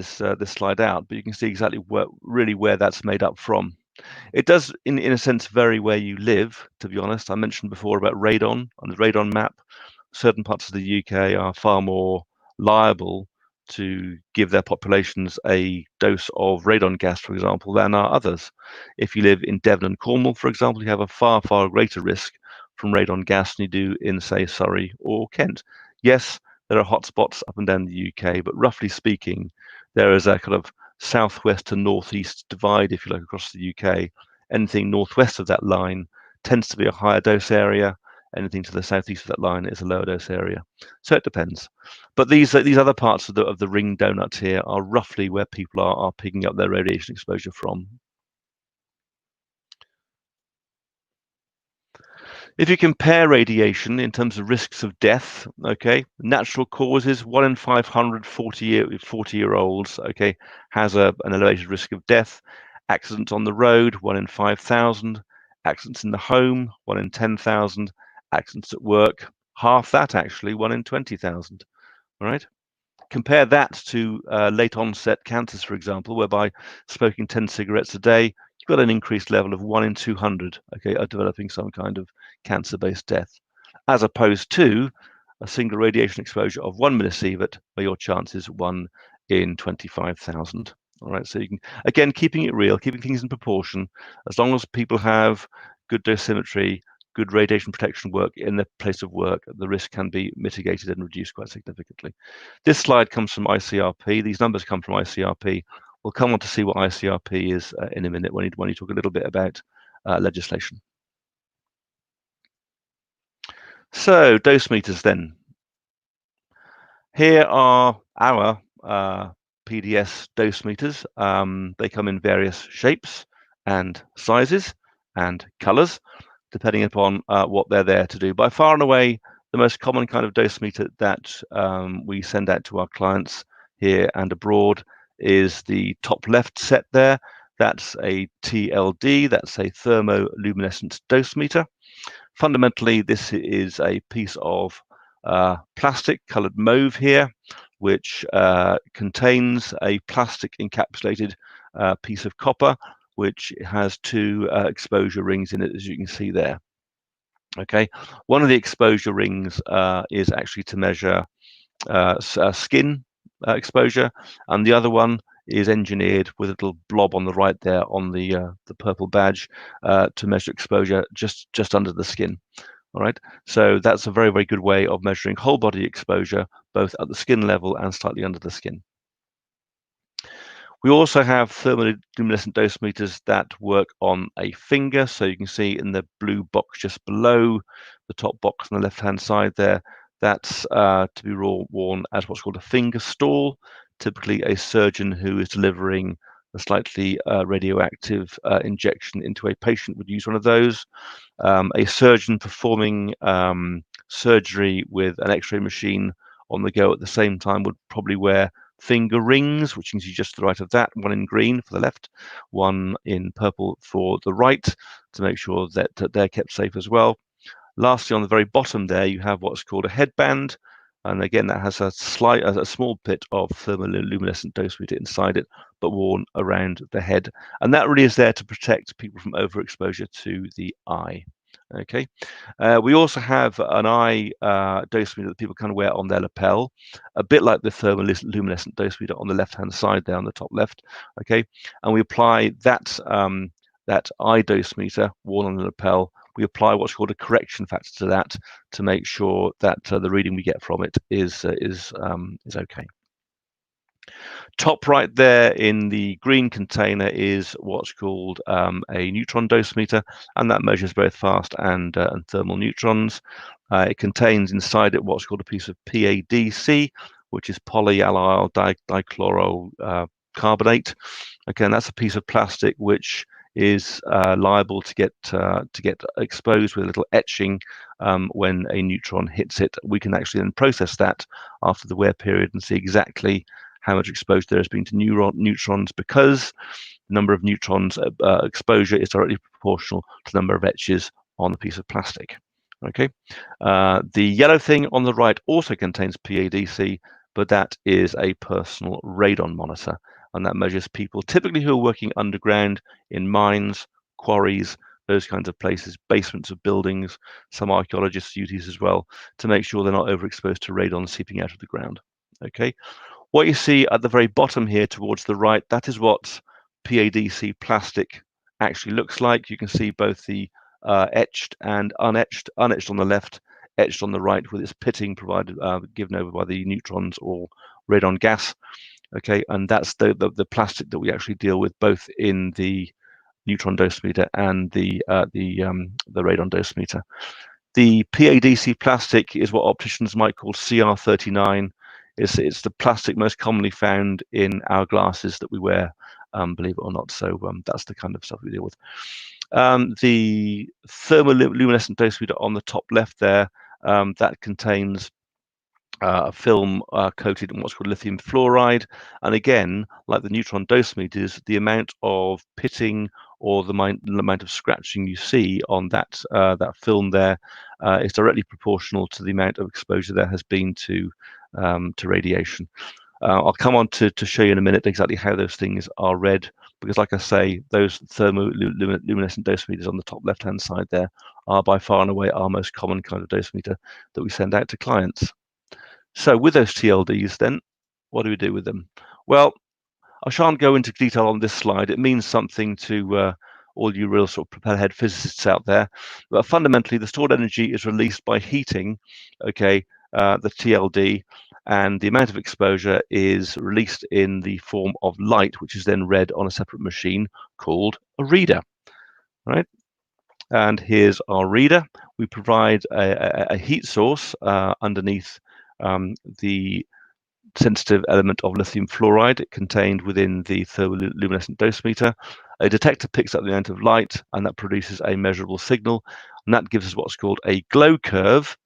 slide out, but you can see exactly where that's made up from. It does, in a sense, vary where you live. To be honest, I mentioned before about radon on the radon map. Certain parts of the UK are far more liable to give their populations a dose of radon gas, for example, than are others. If you live in Devon and Cornwall, for example, you have a far, far greater risk from radon gas than you do in, say, Surrey or Kent. Yes, there are hotspots up and down the UK, but roughly speaking, there is a kind of southwest to northeast divide, if you like, across the UK. Anything northwest of that line tends to be a higher dose area. Anything to the southeast of that line is a lower dose area. So it depends. But these other parts of the ring donut here are roughly where people are picking up their radiation exposure from. If you compare radiation in terms of risks of death, okay, natural causes, 1 in 500 40-year-olds, okay, has an elevated risk of death. Accidents on the road, 1 in 5,000. Accidents in the home, 1 in 10,000. Accidents at work, half that actually, 1 in 20,000. All right. Compare that to late onset cancers, for example, whereby smoking 10 cigarettes a day, you've got an increased level of 1 in 200, okay, of developing some kind of cancer-based death, as opposed to a single radiation exposure of 1 millisievert, where your chance is 1 in 25,000. All right, so you can, again, keeping it real, keeping things in proportion, as long as people have good dosimetry, good radiation protection work in their place of work, the risk can be mitigated and reduced quite significantly. This slide comes from ICRP. These numbers come from ICRP. We'll come on to see what ICRP is in a minute when you talk a little bit about legislation. So dose meters then. Here are our PDS dose meters. They come in various shapes and sizes and colors, depending upon what they're there to do. By far and away, the most common kind of dosimeter that we send out to our clients here and abroad is the top left set there. That's a TLD, that's a thermoluminescent dosimeter. Fundamentally, this is a piece of plastic colored mauve here, which contains a plastic encapsulated piece of copper, which has 2 exposure rings in it, as you can see there. Okay, one of the exposure rings is actually to measure skin exposure, and the other one is engineered with a little blob on the right there on the purple badge to measure exposure just under the skin. All right, so that's a very, very good way of measuring whole body exposure, both at the skin level and slightly under the skin. We also have thermoluminescent dosimeters that work on a finger. So you can see in the blue box just below the top box on the left-hand side there, that's to be worn as what's called a finger stall. Typically a surgeon who is delivering a slightly radioactive injection into a patient would use one of those. A surgeon performing surgery with an X-ray machine on the go at the same time would probably wear finger rings, which you can see just to the right of that, 1 in green for the left, 1 in purple for the right, to make sure that they're kept safe as well. Lastly, on the very bottom there, you have what's called a headband, and again, that has a small bit of thermoluminescent dosimeter inside it, but worn around the head, and that really is there to protect people from overexposure to the eye. Okay, we also have an eye dosimeter that people kind of wear on their lapel, a bit like the thermoluminescent dosimeter on the left-hand side there on the top left. Okay, and we apply that that eye dosimeter worn on the lapel. We apply what's called a correction factor to that to make sure that the reading we get from it is okay. Top right there in the green container is what's called a neutron dosimeter, and that measures both fast and thermal neutrons. It contains inside it what's called a piece of PADC, which is polyallyl dichlorocarbonate. Again, that's a piece of plastic which is liable to get exposed with a little etching when a neutron hits it. We can actually then process that after the wear period and see exactly how much exposure there has been to neutrons, because the number of neutrons exposure is directly proportional to the number of etches on the piece of plastic. Okay, the yellow thing on the right also contains PADC, but that is a personal radon monitor, and that measures people typically who are working underground in mines, quarries, those kinds of places, basements of buildings. Some archaeologists use these as well to make sure they're not overexposed to radon seeping out of the ground. Okay, What you see at the very bottom here towards the right, that is what PADC plastic actually looks like. You can see both the etched and unetched, unetched on the left, etched on the right, with its pitting provided given over by the neutrons or radon gas. Okay, and that's the plastic that we actually deal with both in the neutron dosimeter and the radon dosimeter. The PADC plastic is what opticians might call CR39. It's the plastic most commonly found in our glasses that we wear, believe it or not. So that's the kind of stuff we deal with. The thermoluminescent dosimeter on the top left there, that contains a film coated in what's called lithium fluoride. And again, like the neutron dosimeters, the amount of pitting or the amount of scratching you see on that film there is directly proportional to the amount of exposure there has been to radiation. I'll come on to show you in a minute exactly how those things are read, because like I say, those thermoluminescent dosimeters on the top left-hand side there are by far and away our most common kind of dosimeter that we send out to clients. So with those TLDs then, what do we do with them? Well, I shan't go into detail on this slide. It means something to all you real sort of propeller-head physicists out there. But fundamentally, the stored energy is released by heating, okay, the TLD, and the amount of exposure is released in the form of light, which is then read on a separate machine called a reader, right? And here's our reader. We provide a heat source underneath the sensitive element of lithium fluoride contained within the thermoluminescent dosimeter. A detector picks up the amount of light, and that produces a measurable signal, and that gives us what's called a glow curve.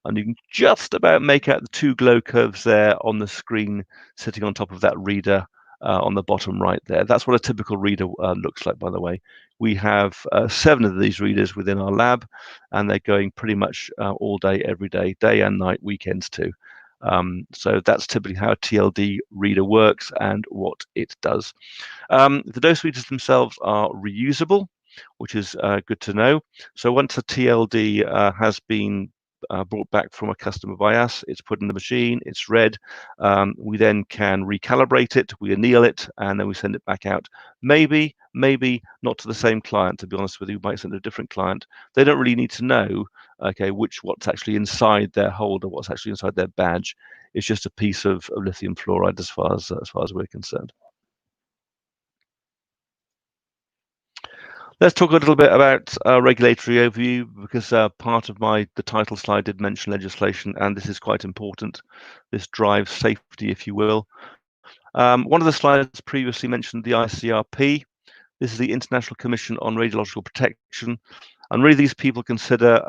And you can just about make out the two glow curves there on the screen sitting on top of that reader on the bottom right there. That's what a typical reader looks like, by the way. We have 7 of these readers within our lab, and they're going pretty much all day, every day, day and night, weekends too. So that's typically how a TLD reader works and what it does. The dosimeters themselves are reusable, which is good to know. So once a TLD has been brought back from a customer by us, it's put in the machine, it's read. We then can recalibrate it, we anneal it, and then we send it back out. Maybe not to the same client, to be honest with you. We might send it to a different client. They don't really need to know, okay, what's actually inside their holder, what's actually inside their badge. It's just a piece of lithium fluoride as far as we're concerned. Let's talk a little bit about regulatory overview, because part of the title slide did mention legislation, and this is quite important. This drives safety, if you will. One of the slides previously mentioned the ICRP. This is the International Commission on Radiological Protection, and really these people consider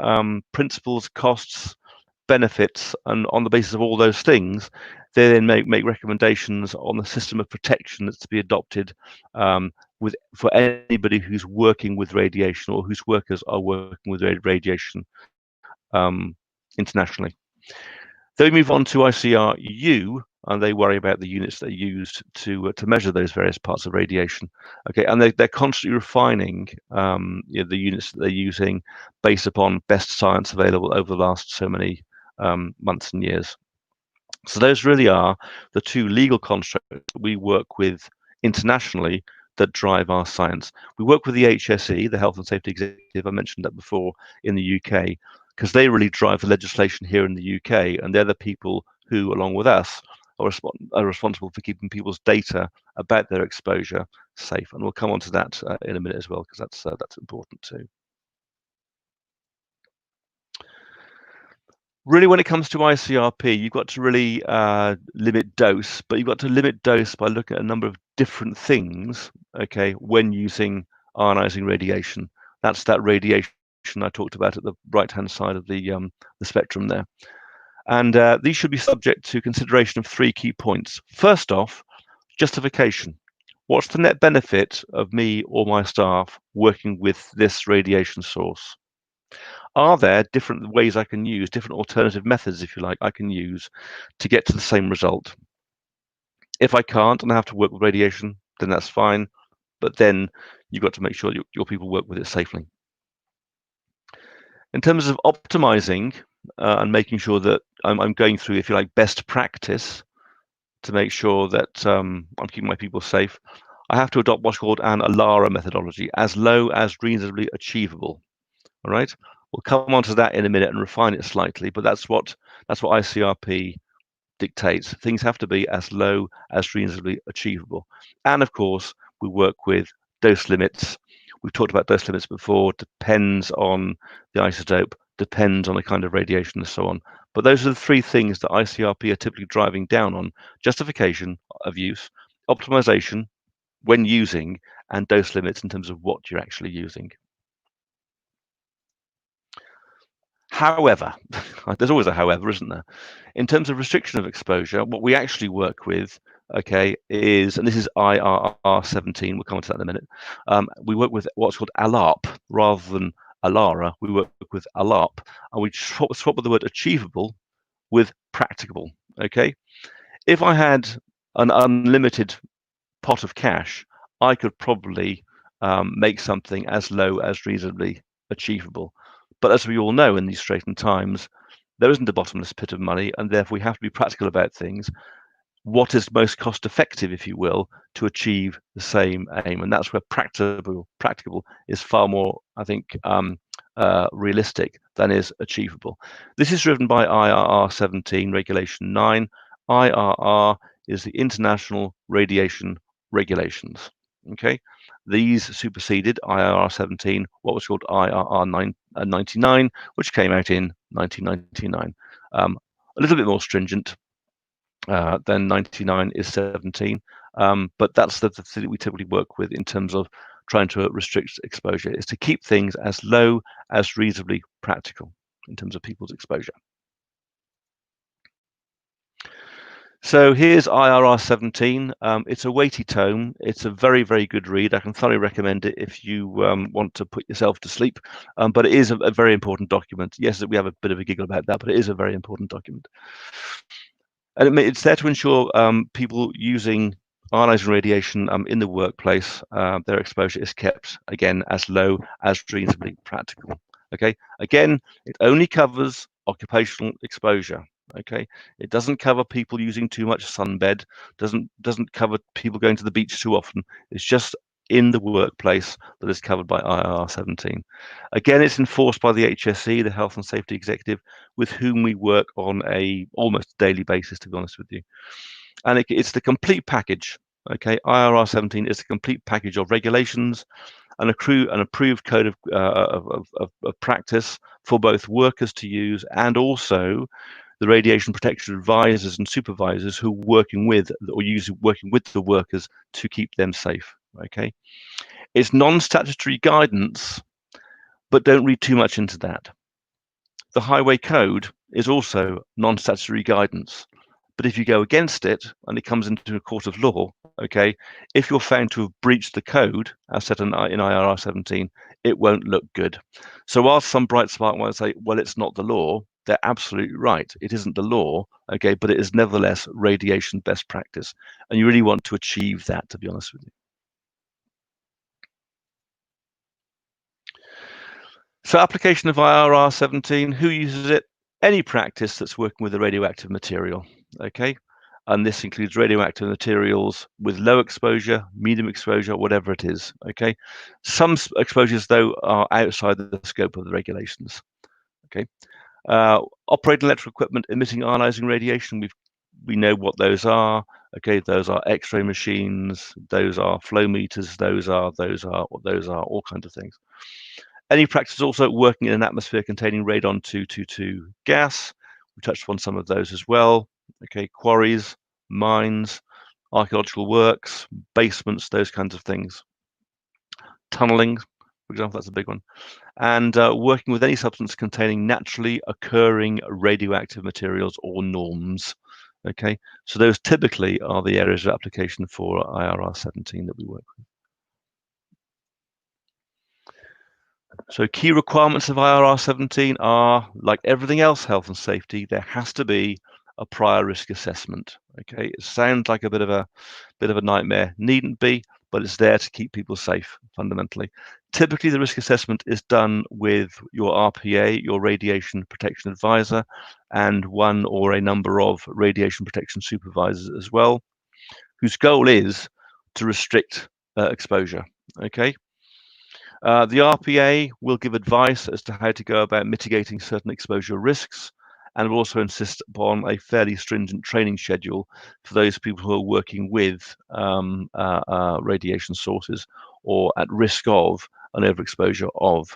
principles, costs, benefits, and on the basis of all those things, they then make recommendations on the system of protection that's to be adopted for anybody who's working with radiation or whose workers are working with radiation internationally. Then we move on to ICRU, and they worry about the units that are used to measure those various parts of radiation. Okay, and they're constantly refining the units that they're using based upon best science available over the last so many months and years. So those really are the two legal constructs that we work with internationally that drive our science. We work with the HSE, the Health and Safety Executive, I mentioned that before, in the UK, because they really drive the legislation here in the UK, and they're the people who, along with us, are responsible for keeping people's data about their exposure safe. And we'll come on to that in a minute as well, because that's important too. Really, when it comes to ICRP, you've got to really limit dose, but you've got to limit dose by looking at a number of different things, okay, when using ionizing radiation. That's that radiation I talked about at the right-hand side of the spectrum there. And these should be subject to consideration of 3 key points. First off, justification. What's the net benefit of me or my staff working with this radiation source? Are there different ways I can use, different alternative methods, if you like, I can use to get to the same result? If I can't and I have to work with radiation, then that's fine. But then you've got to make sure your people work with it safely. In terms of optimizing and making sure that I'm going through, if you like, best practice, to make sure that I'm keeping my people safe, I have to adopt what's called an ALARA methodology, as low as reasonably achievable. All right, we'll come on to that in a minute and refine it slightly, but that's what ICRP dictates. Things have to be as low as reasonably achievable. And of course, we work with dose limits. We've talked about dose limits before, depends on the isotope, depends on the kind of radiation and so on. But those are the three things that ICRP are typically driving down on: justification of use, optimization when using, and dose limits in terms of what you're actually using. However, there's always a however, isn't there? In terms of restriction of exposure, what we actually work with, okay, is, and this is IRR 17, we'll come on to that in a minute, we work with what's called ALARP rather than ALARA. We work with ALARP, and we swap with the word achievable with practicable, okay? If I had an unlimited pot of cash, I could probably make something as low as reasonably achievable. But as we all know, in these straitened times, there isn't a bottomless pit of money, and therefore we have to be practical about things. What is most cost effective, if you will, to achieve the same aim? And that's where practicable is far more, I think, realistic than is achievable. This is driven by IRR 17, Regulation 9. IRR is the International Radiation Regulations. Okay, these superseded IRR 17, what was called IRR 99, which came out in 1999. A little bit more stringent than 99 is 17, but that's the thing that we typically work with in terms of trying to restrict exposure, is to keep things as low as reasonably practical in terms of people's exposure. So here's IRR 17. It's a weighty tome. It's a very, very good read. I can thoroughly recommend it if you want to put yourself to sleep. But it is a very important document. Yes, we have a bit of a giggle about that, but it is a very important document. And it's there to ensure people using ionizing radiation in the workplace, their exposure is kept, again, as low as reasonably practical. Okay, again, it only covers occupational exposure. Okay, it doesn't cover people using too much sunbed, doesn't cover people going to the beach too often. It's just in the workplace that is covered by IRR 17. Again, it's enforced by the HSE, the Health and Safety Executive, with whom we work on a almost daily basis, to be honest with you. And it's the complete package. Okay, IRR 17 is a complete package of regulations, an approved code of practice for both workers to use and also the radiation protection advisors and supervisors who are working with the workers to keep them safe. Okay, it's non-statutory guidance, but don't read too much into that. The Highway Code is also non-statutory guidance, but if you go against it and it comes into a court of law, okay, if you're found to have breached the code as set in IRR 17, it won't look good. So while some bright spark might say, well, it's not the law, they're absolutely right. It isn't the law, okay, but it is nevertheless radiation best practice. And you really want to achieve that, to be honest with you. So application of IRR 17, who uses it? Any practice that's working with a radioactive material, okay? And this includes radioactive materials with low exposure, medium exposure, whatever it is, okay? Some exposures, though, are outside the scope of the regulations, okay? Operating electrical equipment emitting ionizing radiation, we know what those are, okay? Those are Xray machines, those are flow meters, those are all kinds of things. Any practice also working in an atmosphere containing radon-222 gas. We touched upon some of those as well. Okay, quarries, mines, archaeological works, basements, those kinds of things. Tunneling, for example, that's a big one. And working with any substance containing naturally occurring radioactive materials or norms. Okay, so those typically are the areas of application for IRR 17 that we work with. So key requirements of IRR 17 are, like everything else health and safety, there has to be a prior risk assessment. Okay, it sounds like a bit of a nightmare, needn't be, but it's there to keep people safe fundamentally. Typically, the risk assessment is done with your RPA, your radiation protection advisor, and one or a number of radiation protection supervisors as well, whose goal is to restrict exposure. Okay. The RPA will give advice as to how to go about mitigating certain exposure risks, and will also insist upon a fairly stringent training schedule for those people who are working with radiation sources or at risk of an overexposure of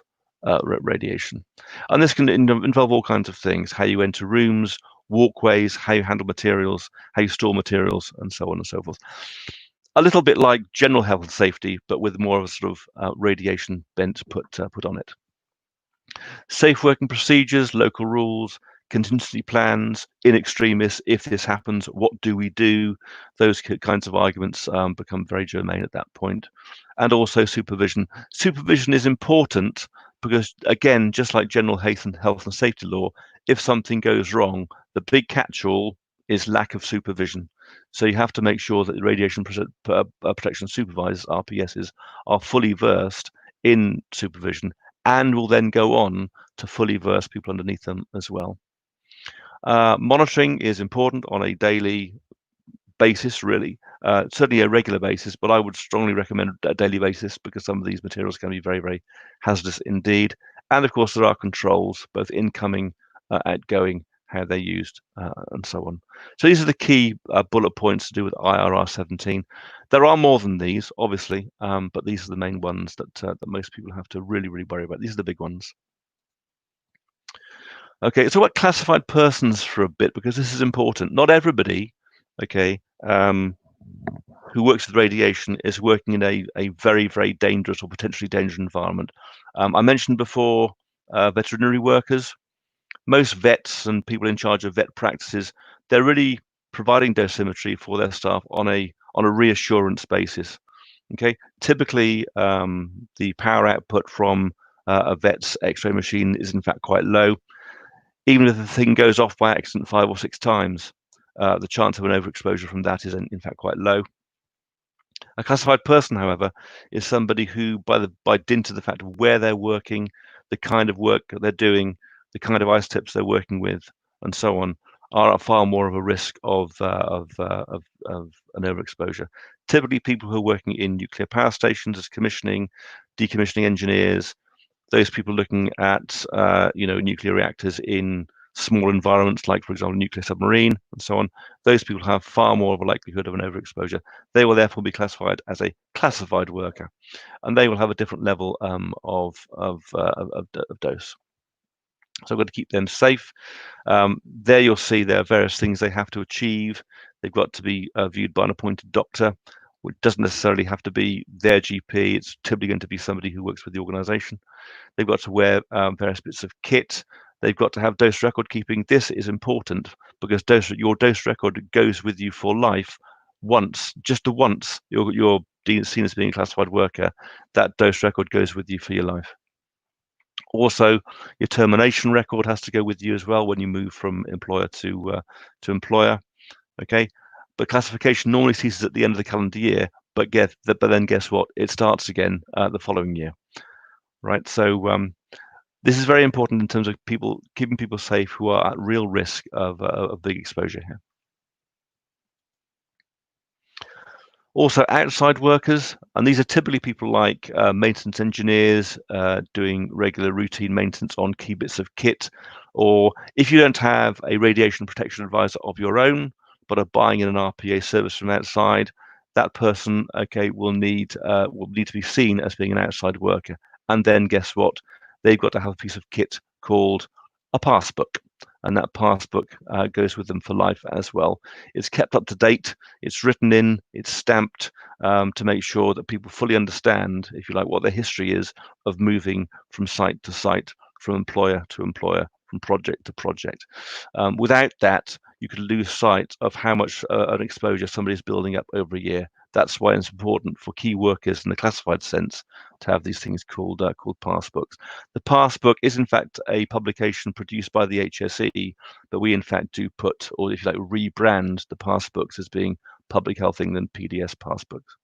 radiation. And this can involve all kinds of things: how you enter rooms, walkways, how you handle materials, how you store materials, and so on and so forth. A little bit like general health and safety, but with more of a sort of radiation bent put on it. Safe working procedures, local rules, contingency plans, in extremis, if this happens, what do we do? Those kinds of arguments become very germane at that point. And also supervision. Supervision is important because, again, just like general health and safety law, if something goes wrong, the big catch-all is lack of supervision. So you have to make sure that the radiation protection supervisors, RPSs, are fully versed in supervision and will then go on to fully verse people underneath them as well. Monitoring is important on a daily basis, really. Certainly a regular basis, but I would strongly recommend a daily basis because some of these materials can be very, very hazardous indeed. And of course, there are controls, both incoming, outgoing, how they're used, and so on. So these are the key bullet points to do with IRR 17. There are more than these, obviously, but these are the main ones that most people have to really, really worry about. These are the big ones. Okay, so what classified persons for a bit, because this is important. Not everybody, okay, who works with radiation is working in a very, very dangerous or potentially dangerous environment. I mentioned before veterinary workers. Most vets and people in charge of vet practices, they're really providing dosimetry for their staff on a reassurance basis. Okay, typically the power output from a vet's X-ray machine is in fact quite low. Even if the thing goes off by accident 5 or 6 times, the chance of an overexposure from that is in fact quite low. A classified person, however, is somebody who, by dint of the fact of where they're working, the kind of work that they're doing, the kind of isotopes they're working with, and so on, are at far more of a risk of an overexposure. Typically, people who are working in nuclear power stations as commissioning, decommissioning engineers, those people looking at nuclear reactors in small environments, like, for example, nuclear submarine and so on, those people have far more of a likelihood of an overexposure. They will therefore be classified as a classified worker, and they will have a different level of dose. So I've got to keep them safe. There you'll see there are various things they have to achieve. They've got to be viewed by an appointed doctor, which doesn't necessarily have to be their GP. It's typically going to be somebody who works with the organization. They've got to wear various bits of kit. They've got to have dose record keeping. This is important because your dose record goes with you for life. Just once you're seen as being a classified worker, that dose record goes with you for your life. Also, your termination record has to go with you as well when you move from employer to employer. Okay, but classification normally ceases at the end of the calendar year. But then guess what? It starts again the following year. Right. So this is very important in terms of keeping people safe who are at real risk of big exposure here. Also, outside workers, and these are typically people like maintenance engineers doing regular routine maintenance on key bits of kit, or if you don't have a radiation protection advisor of your own, but are buying in an RPA service from outside, that person, okay, will need to be seen as being an outside worker. And then guess what? They've got to have a piece of kit called a passbook. And that passbook goes with them for life as well. It's kept up to date, it's written in, it's stamped to make sure that people fully understand, if you like, what their history is of moving from site to site, from employer to employer, from project to project. Without that, you could lose sight of how much an exposure somebody's building up over a year. That's why it's important for key workers in the classified sense to have these things called passbooks. The passbook is in fact a publication produced by the HSE, but we in fact do put, or if you like, rebrand the passbooks as being Public Health England PDS passbooks.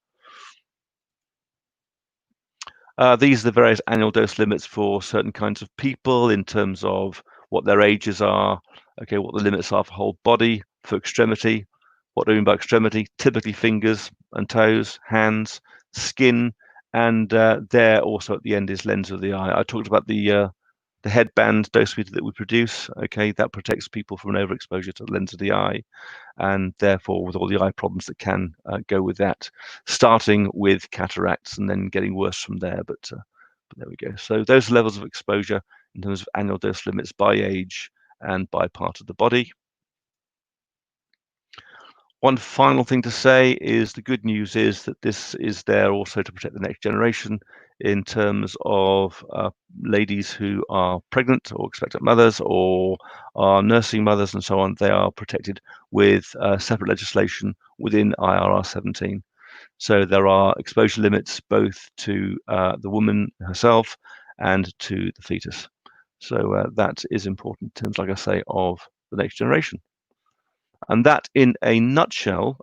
These are the various annual dose limits for certain kinds of people in terms of what their ages are, okay, what the limits are for whole body, for extremity. What do I mean by extremity? Typically fingers and toes, hands, skin, and there also at the end is lens of the eye. I talked about the headband dosimeter that we produce. Okay, that protects people from an overexposure to the lens of the eye, and therefore with all the eye problems that can go with that, starting with cataracts and then getting worse from there. But there we go. So those levels of exposure in terms of annual dose limits by age and by part of the body. One final thing to say is the good news is that this is there also to protect the next generation in terms of ladies who are pregnant or expectant mothers or are nursing mothers and so on. They are protected with separate legislation within IRR 17. So there are exposure limits both to the woman herself and to the fetus. So that is important in terms, like I say, of the next generation. And that, in a nutshell,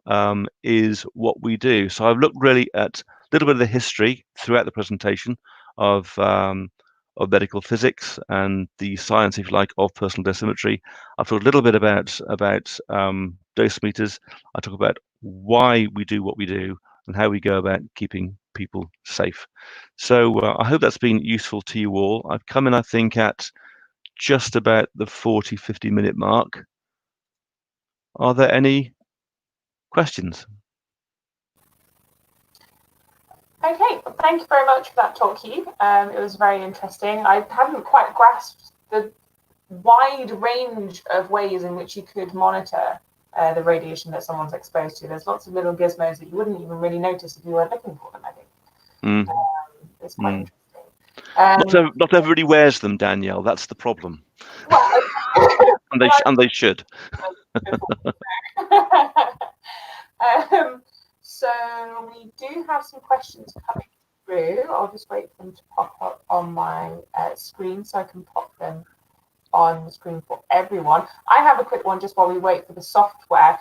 is what we do. So I've looked really at a little bit of the history throughout the presentation of medical physics and the science, if you like, of personal dosimetry. I've talked a little bit about dose meters. I talk about why we do what we do and how we go about keeping people safe. So I hope that's been useful to you all. I've come in, I think, at just about the 40-50 minute mark. Are there any questions? Okay, thank you very much for that talk, Hugh. It was very interesting. I hadn't quite grasped the wide range of ways in which you could monitor the radiation that someone's exposed to. There's lots of little gizmos that you wouldn't even really notice if you weren't looking for them, I think. It's quite interesting. Not everybody wears them, Danielle. That's the problem. Well, and they should. So we do have some questions coming through. I'll just wait for them to pop up on my screen so I can pop them on the screen for everyone. I have a quick one just while we wait for the software.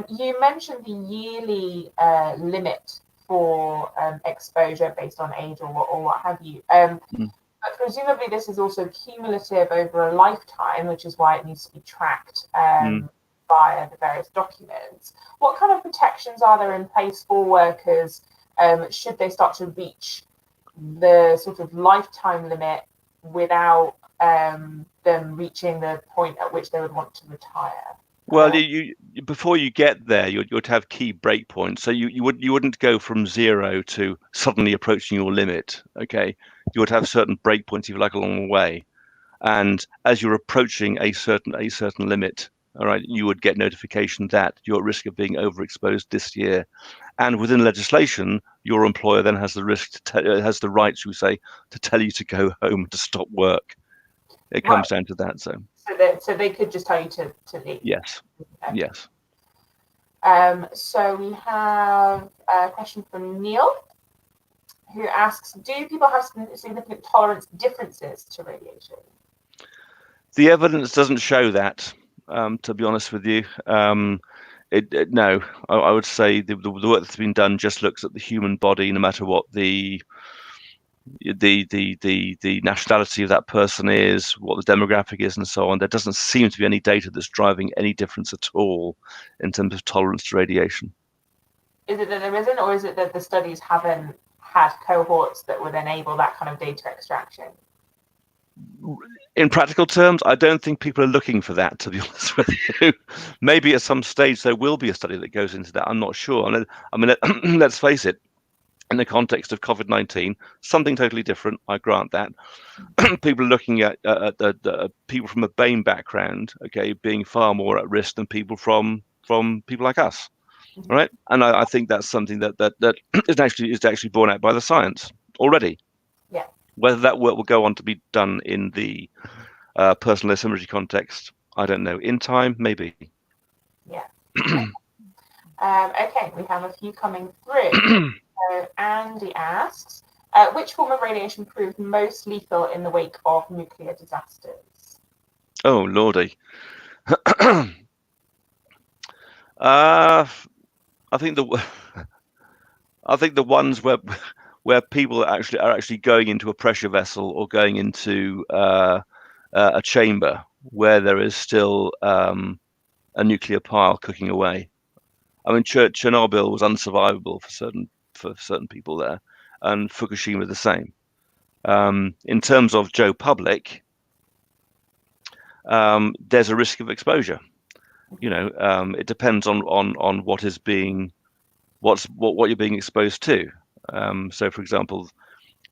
You mentioned the yearly limit for exposure based on age or what have you. But presumably this is also cumulative over a lifetime, which is why it needs to be tracked via the various documents. What kind of protections are there in place for workers should they start to reach the sort of lifetime limit without them reaching the point at which they would want to retire? Well, you before you get there, you'd have key breakpoints. So you wouldn't go from 0 to suddenly approaching your limit. Okay, you would have certain breakpoints, if you like, along the way, and as you're approaching a certain limit, all right, you would get notification that you're at risk of being overexposed this year, and within legislation, your employer then has the right, should we say, to tell you to go home, to stop work. It comes down to that. So they could just tell you to leave. Yes. Okay. Yes. So we have a question from Neil, who asks, do people have significant tolerance differences to radiation? The evidence doesn't show that, to be honest with you. No, I would say the work that's been done just looks at the human body, no matter what the nationality of that person is, what the demographic is, and so on. There doesn't seem to be any data that's driving any difference at all in terms of tolerance to radiation. Is it that there isn't, or is it that the studies haven't had cohorts that would enable that kind of data extraction? In practical terms, I don't think people are looking for that, to be honest with you. Maybe at some stage there will be a study that goes into that. I'm not sure. I mean, let's face it. In the context of COVID-19, something totally different, I grant that. People are looking at people from a BAME background, okay, being far more at risk than people from people like us, right? And I think that's something that is actually borne out by the science already. Yeah. Whether that work will go on to be done in the personal dosimetry context, I don't know. In time, maybe. Yeah. Okay, we have a few coming through. So Andy asks, which form of radiation proved most lethal in the wake of nuclear disasters? Oh, lordy. I think the ones where where people are actually going into a pressure vessel or going into a chamber where there is still a nuclear pile cooking away. I mean, Chernobyl was unsurvivable for certain people there, and Fukushima the same. In terms of Joe Public, there's a risk of exposure. It depends on what is being, what you're being exposed to. So, for example,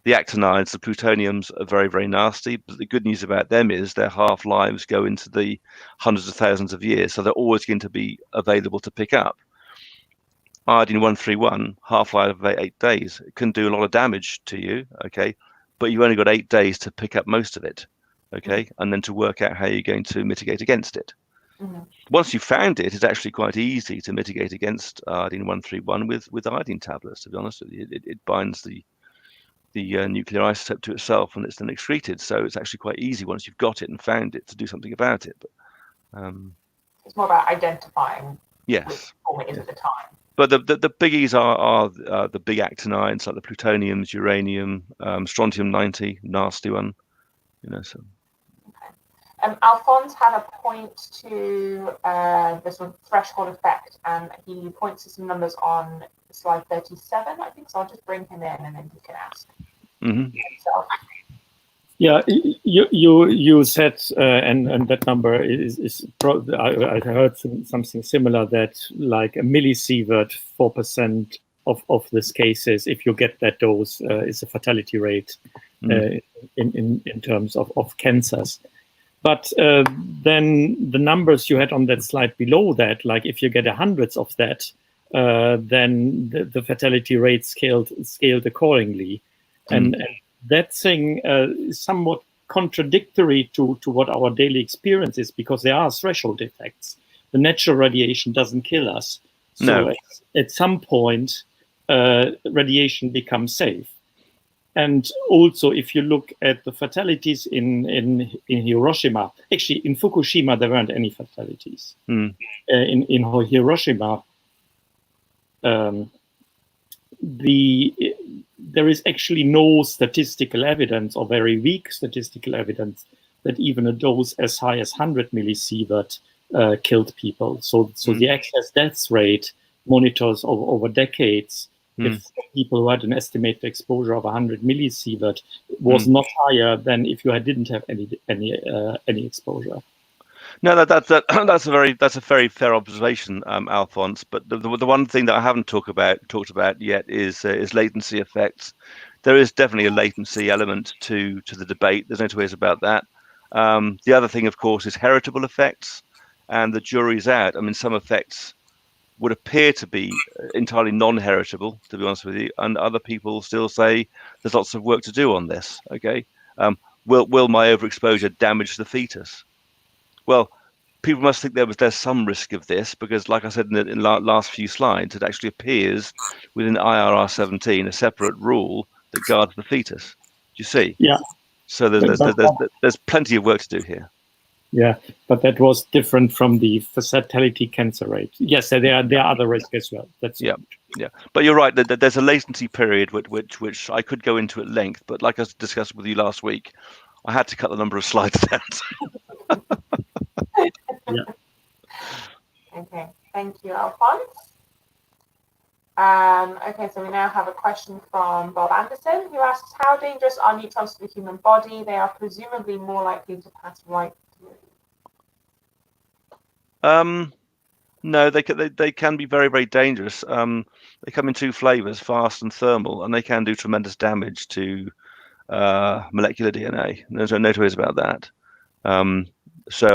the actinides, the plutoniums are very, very nasty, but the good news about them is their half-lives go into the hundreds of thousands of years, so they're always going to be available to pick up. Iodine-131, half-life of 8 days. It can do a lot of damage to you, okay, but you've only got 8 days to pick up most of it, okay, and then to work out how you're going to mitigate against it. Once you've found it, it's actually quite easy to mitigate against iodine-131 with iodine tablets, to be honest with you. It binds the nuclear isotope to itself, and it's then excreted. So it's actually quite easy once you've got it and found it to do something about it. But it's more about identifying yes, which form it is at the time. But the biggies are the big actinides like the plutoniums, uranium, strontium-90, nasty one. So. Okay. Alphonse had a point to the sort of threshold effect, and he points to some numbers on slide 37, I think. So I'll just bring him in, and then he can ask himself. Yeah, you said, and that number is I heard something similar, that like a millisievert, 4% of these cases, if you get that dose, is a fatality rate in terms of cancers. But then the numbers you had on that slide below that, like if you get hundreds of that, then the fatality rate scaled accordingly, and that thing is somewhat contradictory to what our daily experience is, because there are threshold effects. The natural radiation doesn't kill us. So at some point, radiation becomes safe. And also, if you look at the fatalities in Hiroshima, actually in Fukushima, there weren't any fatalities. In Hiroshima, there is actually no statistical evidence, or very weak statistical evidence, that even a dose as high as 100 millisievert killed people. So the excess death rate monitors over decades. If people who had an estimated exposure of 100 millisievert was not higher than if you didn't have any exposure. No, that's a very fair observation, Alphonse. But the one thing that I haven't talked about yet is latency effects. There is definitely a latency element to the debate. There's no two ways about that. The other thing, of course, is heritable effects, and the jury's out. I mean, some effects would appear to be entirely non-heritable, to be honest with you, and other people still say there's lots of work to do on this. Okay, will my overexposure damage the fetus? Well, people must think there's some risk of this, because, like I said in the last few slides, it actually appears within IRR 17 a separate rule that guards the fetus. Do you see? Yeah. So there's plenty of work to do here. Yeah, but that was different from the fatality cancer rate. Yes, there are other risks as well. That's yeah. But you're right. There's a latency period which I could go into at length, but like I discussed with you last week, I had to cut the number of slides down. Yeah. Okay, thank you, Alphonse. Okay, so we now have a question from Bob Anderson, who asks, how dangerous are neutrons to the human body? They are presumably more likely to pass right through. No, they can be very, very dangerous. They come in two flavors, fast and thermal, and they can do tremendous damage to molecular DNA. There's no two ways about that. So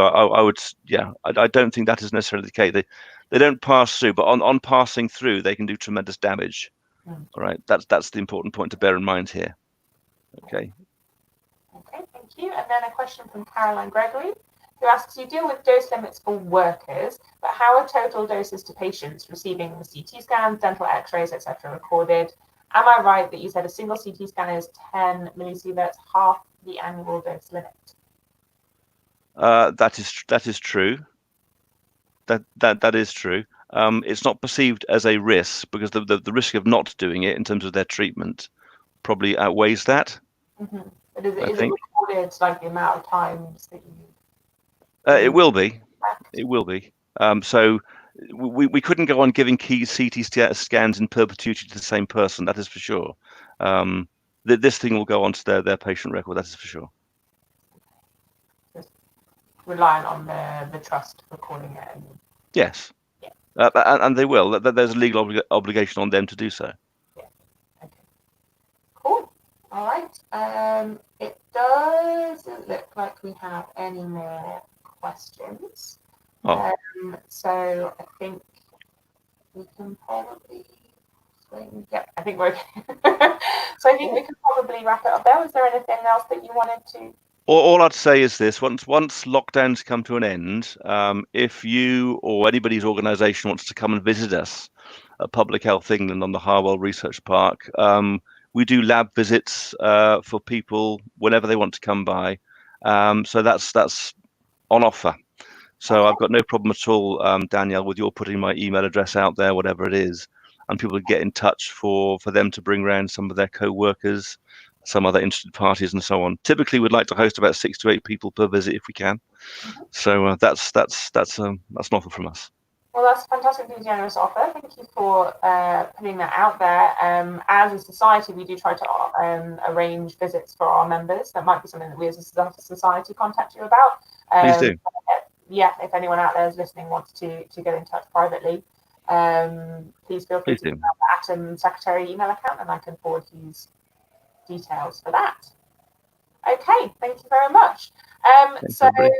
I don't think that is necessarily the case. They don't pass through, but on passing through, they can do tremendous damage. All right, that's the important point to bear in mind here. Okay. Okay, thank you. And then a question from Caroline Gregory, who asks, you deal with dose limits for workers, but how are total doses to patients receiving the CT scans, dental X-rays, etc. recorded? Am I right that you said a single CT scan is 10 millisieverts, half the annual dose limit? That is true. That is true. It's not perceived as a risk, because the risk of not doing it in terms of their treatment probably outweighs that. Mm-hmm. But is I it think recorded, like the amount of times that you? it will be. It will be. So we couldn't go on giving key CT scans in perpetuity to the same person. That is for sure. This thing will go onto their patient record. That is for sure. Just reliant on the trust recording it. Yes. Yeah. And they will. There's a legal obligation on them to do so. Yeah. Okay. Cool. All right. It doesn't look like we have any more questions. Oh. So I think we can probably. Yeah, I think we're okay. So I think we can probably wrap it up there. Was there anything else that you wanted to? All I'd say is this: once lockdowns come to an end, if you or anybody's organisation wants to come and visit us at Public Health England on the Harwell Research Park, we do lab visits for people whenever they want to come by. So that's on offer. So I've got no problem at all, Danielle, with your putting my email address out there, whatever it is, and people get in touch for them to bring around some of their co-workers, some other interested parties, and so on. Typically, we'd like to host about 6 to 8 people per visit if we can. So that's an offer from us. Well, that's a fantastically generous offer. Thank you for putting that out there. As a society, we do try to arrange visits for our members. That might be something that we as a society contact you about. Please do. Yeah, if anyone out there is listening wants to get in touch privately, please feel free to email the Atom Secretary email account, and I can forward Hugh's details for that. Okay, thank you very much. So everybody.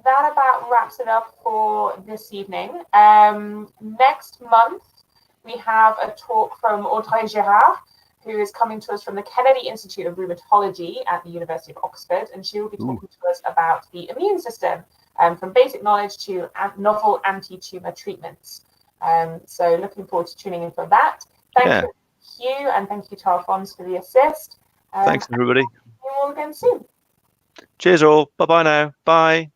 That about wraps it up for this evening. Next month, we have a talk from Audrey Girard, who is coming to us from the Kennedy Institute of Rheumatology at the University of Oxford, and she will be talking to us about the immune system, from basic knowledge to novel anti-tumor treatments. So looking forward to tuning in for that. Thank you, Hugh, and thank you to Alphonse for the assist. Thanks, everybody. See you all again soon. Cheers all. Bye-bye now. Bye.